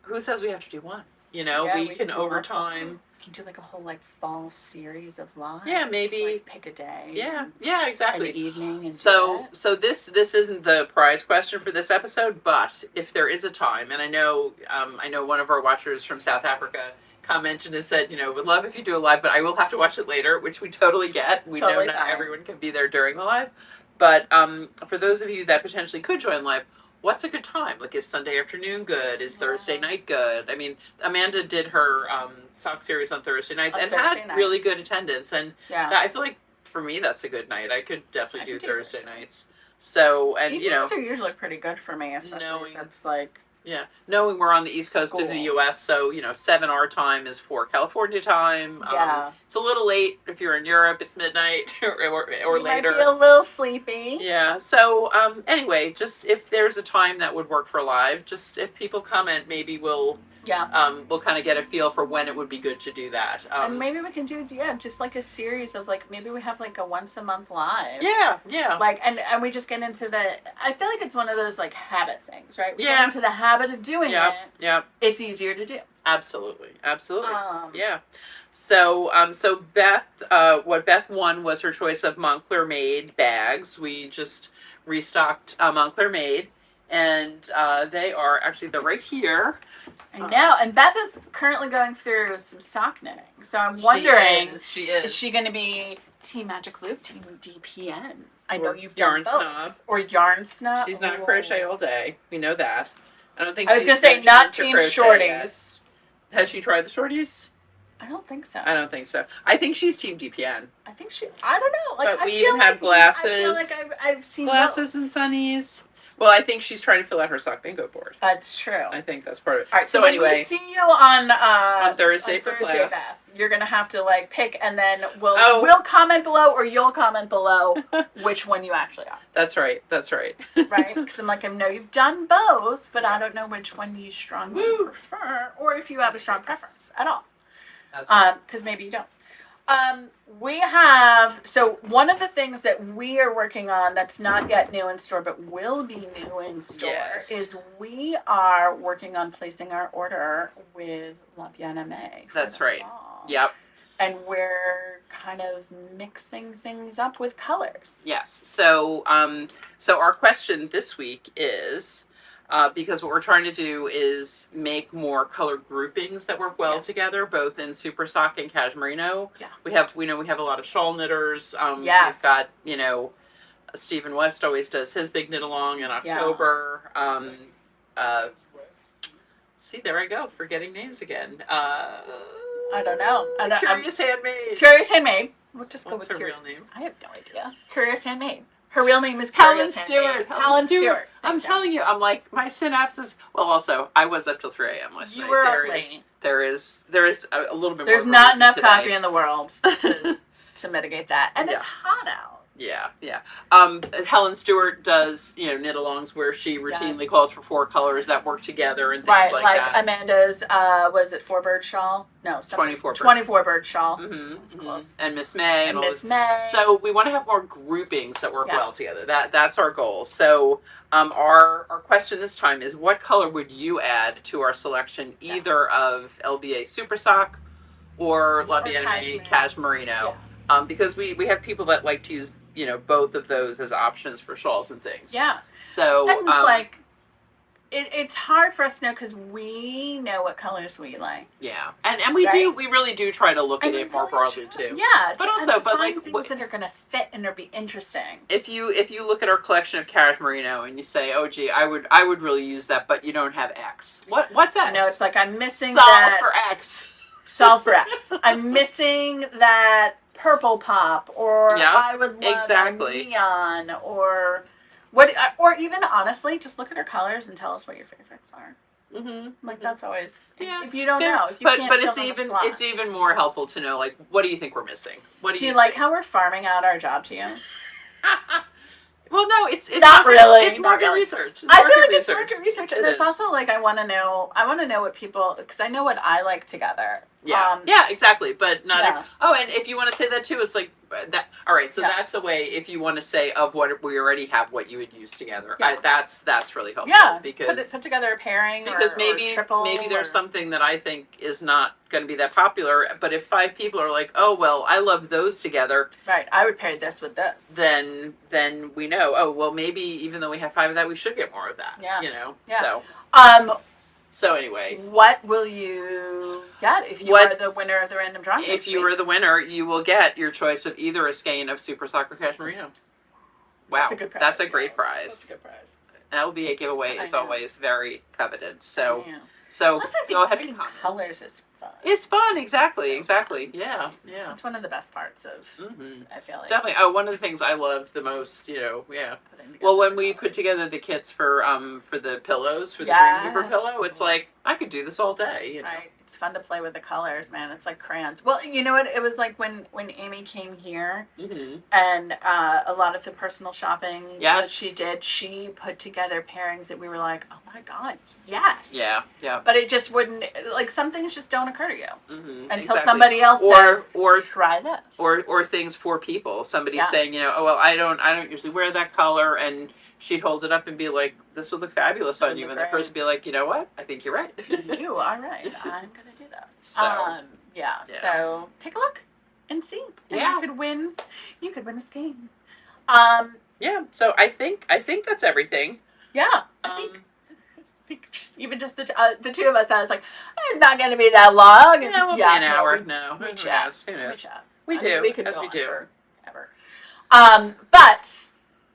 who says we have to do one? We can over time. We can do like a whole like fall series of lives. Yeah, maybe like, pick a day. Yeah, exactly. An evening. And so this isn't the prize question for this episode, but if there is a time, and I know one of our watchers from South Africa commented and said, would love if you do a live, but I will have to watch it later, which we totally get. We know not everyone can be there during the live, but for those of you that potentially could join live, what's a good time? Like, is Sunday afternoon good? Is Thursday night good? I mean, Amanda did her sock series on Thursday nights and had really good attendance. And I feel like for me, that's a good night. I could definitely do Thursday nights. So, and evenings are usually pretty good for me, especially if it's like. Yeah, knowing we're on the east coast of the U.S., so 7 our time is 4 California time. It's a little late if you're in Europe. It's midnight or you later. Might be a little sleepy. Yeah. So anyway, just if there's a time that would work for live, just if people comment, maybe we'll kind of get a feel for when it would be good to do that. And maybe we can do just like a series of like maybe we have like a once a month live. Yeah. Like and we just get into I feel like it's one of those like habit things, right? We get into the habit of doing it. Yeah. It's easier to do. Absolutely. Yeah. So Beth, what Beth won was her choice of Montclair Made bags. We just restocked Montclair Made, and they're right here. I know, and Beth is currently going through some sock knitting, so I'm wondering, she is. Is she going to be Team Magic Loop, Team DPN? I know you've Yarn done both. Snob. Or Yarn Snob. She's not crochet all day. We know that. I don't think. I was going to say not Team Shorties. Yet. Has she tried the shorties? I don't think so. I don't think so. I think she's Team DPN. I think I don't know. Like, but we even have glasses. I feel like I've seen glasses both. And sunnies. Well, I think she's trying to fill out her sock bingo board. That's true. I think that's part of it. All right, so anyway, when we see you on Thursday for class, Beth, you're gonna have to like pick, and then we'll comment below, or you'll comment below which one you actually are. That's right. Right? Because I'm like, I know you've done both, but I don't know which one you strongly prefer, or if you have a strong preference at all. That's right. Because maybe you don't. We have, so one of the things that we are working on that's not yet new in store, but will be new in store, is we are working on placing our order with La Bien-Aimée. That's right. Fall. Yep. And we're kind of mixing things up with colors. Yes. So, so our question this week is, because what we're trying to do is make more color groupings that work well together, both in super sock and cashmerino. Yeah. We have a lot of shawl knitters. We've got, Stephen West always does his big knit along in October. See, there I go, forgetting names again. I don't know. Curious Handmade. Curious Handmade. We'll just go What's with her real name? I have no idea. Curious Handmade. Her real name is Helen Stewart. Helen Stewart. I'm telling you, I'm like, my synapses. Well, also, I was up till 3 a.m. last night. You were up late. There is a little bit more. There's not enough coffee in the world to mitigate that. And it's hot out. Yeah. Helen Stewart does, knit-alongs where she routinely calls for 4 colors that work together and things like that. Like Amanda's, was it 4-bird shawl? No, 24 birds. 24-bird shawl. Mm-hmm. That's close. And Miss May. And Miss May. So we want to have more groupings that work well together. That's our goal. So our question this time is, what color would you add to our selection, either of LBA Super Sock or La Bien-Aimée Cashmerino? Because we have people that like to use both of those as options for shawls and things. Yeah. So and it's it's hard for us to know because we know what colors we like. Yeah, and we really do try to look at it more broadly too. Yeah, but also, things that are going to fit and be interesting. If you look at our collection of cashmerino and you say, oh gee, I would really use that, but you don't have X. What's X? No, it's like I'm missing Solve for X. Solve for X. I'm missing that purple pop, or I would love a neon, or what, or even honestly, just look at our colors and tell us what your favorites are. Mm-hmm. Like that's always if you don't know, if you can't but it's even more helpful to know, like, what do you think we're missing? What do you like how we're farming out our job to you? Well, no, it's not really. It's market research. I feel like it's market research, and it's also like I want to know what people, because I know what I like together. Yeah, exactly, but not. And if you want to say that too, it's like that. All right, so that's a way. If you want to say of what we already have, what you would use together, that's really helpful. Yeah, because put together a pairing. Because maybe there's something that I think is not going to be that popular, but if 5 people are like, oh well, I love those together. Right, I would pair this with this. Then we know. Oh well, maybe even though we have 5 of that, we should get more of that. Yeah. Yeah. So anyway, what will you get if you are the winner of the random drawing? If you are the winner, you will get your choice of either a skein of Super Sock or Cashmerino. Wow, that's a great prize. That's a good prize. An LBA giveaway is always very coveted. So, Yeah. so Plus, I think go ahead and picking comment. colors is fun. It's fun, exactly, So exactly. Yeah, yeah. That's one of the best parts of. Mm-hmm. I feel like Definitely. Oh, one of the things I loved the most, yeah. putting together Well, when the we colors. put together the kits for the pillows, for the Yes. Dreamweaver pillow, it's like I could do this all day. You know? Right. It's fun to play with the colors, man. It's like crayons. Well, you know what? It was like when Amy came here Mm-hmm. and a lot of the personal shopping Yes. that she did, she put together pairings that we were like, oh my God, yes. Yeah, yeah. But it just wouldn't, like some things just don't occur to you Mm-hmm. until Exactly. somebody else says, try this. Or things for people. Somebody Yeah. saying, oh well, I don't usually wear that color, and she'd hold it up and be like, this would look fabulous on you, and the person would be like, you know what? I think you're right. You are right. I'm gonna do this. So, yeah. yeah. So take a look and see. And Yeah. You could win a scheme. Yeah. So I think that's everything. Yeah. I think just the two of us. I was like, it's not gonna be that long. Yeah, we'll be an hour. No, who knows? Who knows? We do. We could as go we on do. forever. But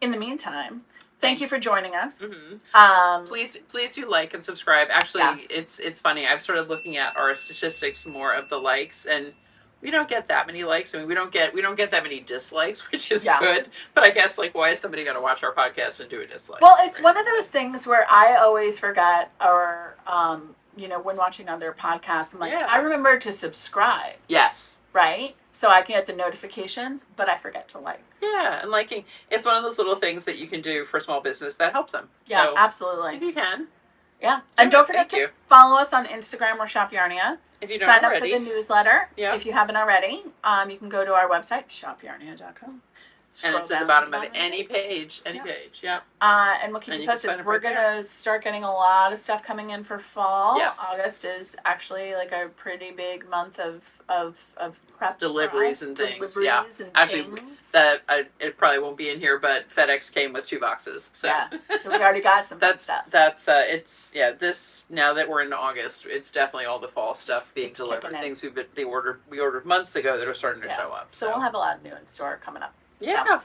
in the meantime, thank you for joining us. Mm-hmm. Please do like and subscribe. Actually, Yes. it's funny. I've started looking at our statistics more of the likes, and we don't get that many likes. I mean, we don't get that many dislikes, which is good. But I guess why is somebody going to watch our podcast and do a dislike? Well, it's one of those things where I always forget, or when watching other podcasts, I'm like, I remember to subscribe. Yes. Right. So I can get the notifications, but I forget to like. Yeah, and liking, it's one of those little things that you can do for small business that helps them. Yeah, so, absolutely. If you can. Yeah. And don't forget to follow us on Instagram or Shop Yarnia. If you don't Sign already. up for the newsletter. Yeah. If you haven't already. You can go to our website, shopyarnia.com. And it's at the bottom of any page. Yeah. And we'll keep And you you can posted. sign up We're right going there. to start getting a lot of stuff coming in for fall. Yes. August is actually like a pretty big month of prep. Deliveries and things. Deliveries and Actually, things. it probably won't be in here, but FedEx came with 2 boxes. So. Yeah. So we already got some stuff. This, now that we're in August, it's definitely all the fall stuff being delivered. Things we ordered months ago that are starting to show up. So we'll have a lot new in store coming up. Yeah. So,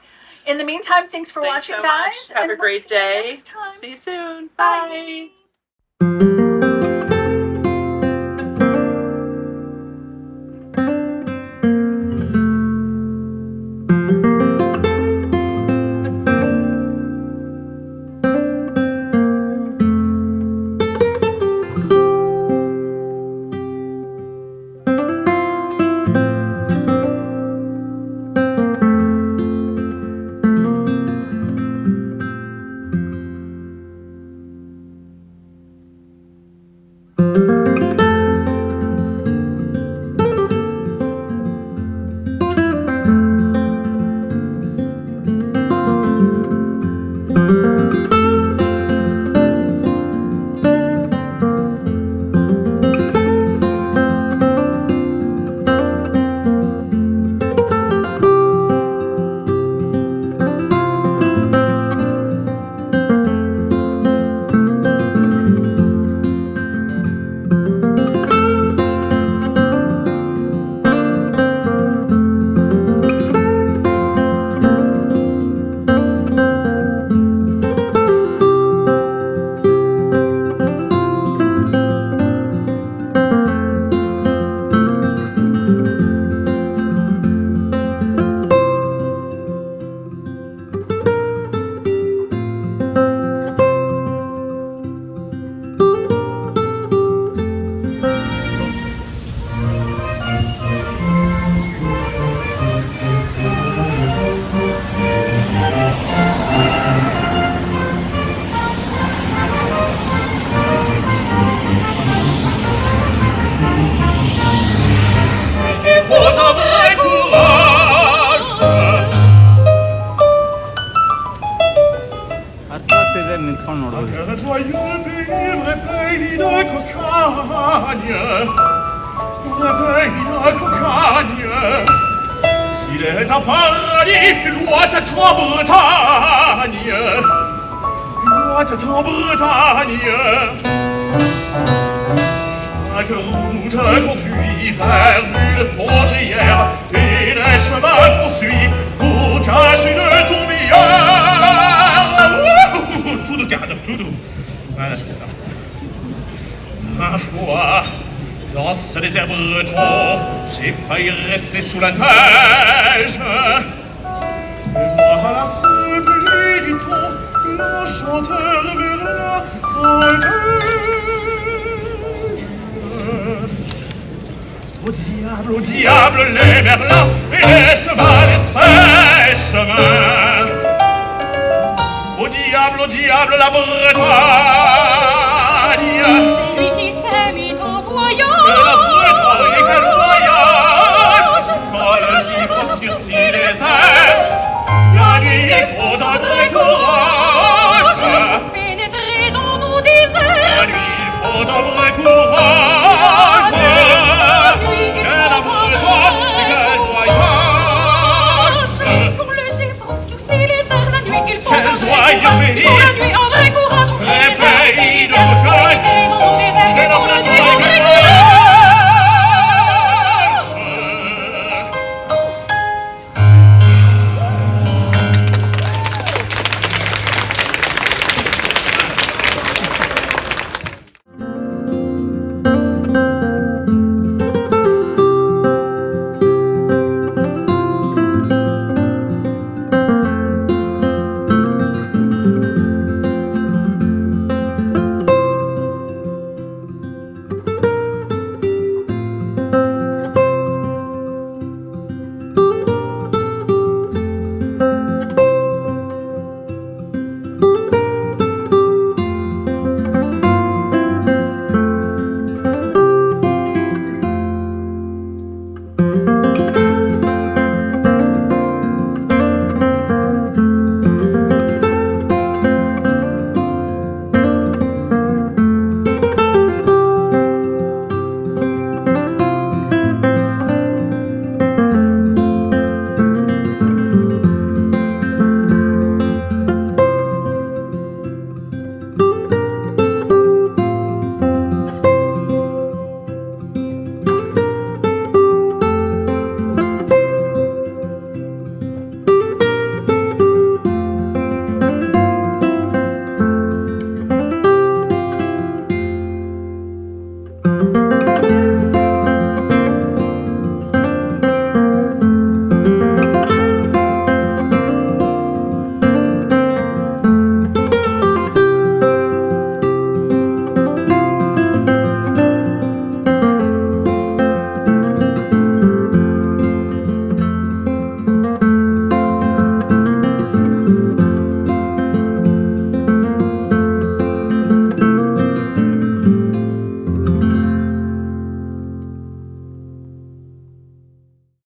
in the meantime, thanks for watching, so guys. much. Have a great day. Next time. See you soon. Bye. Bye. ನಿಂತ್ಕೊಂಡು ನೋಡ್ಬೋದು S'il est à Paris, Loite-en-Bretagne, Loite-en-Bretagne. Chaque route conduit vers une fondrière, et les chemins poursuit pour cacher le tourbillard. Tout de garde, fois, dans ce désert breton, j'ai failli rester sous la neige. Et moi, à la simplicité du ton, le chanteur Merlin au diable, les merlins et les chevals sèches-mains. Au diable, la Bretagne. C'est lui qui s'est mis en voyage. Et la Bretagne, quel voyage! Quand le givre sursit les airs, la nuit, il faut un vrai courage. Pénétrer dans nos déserts. La nuit, il faut un vrai courage. La nuit, il Quelle faut un Bretagne, vrai quel voyage! Quand le givre obscurcit les airs, la nuit, il faut Quelle un vrai joie courage. bénie!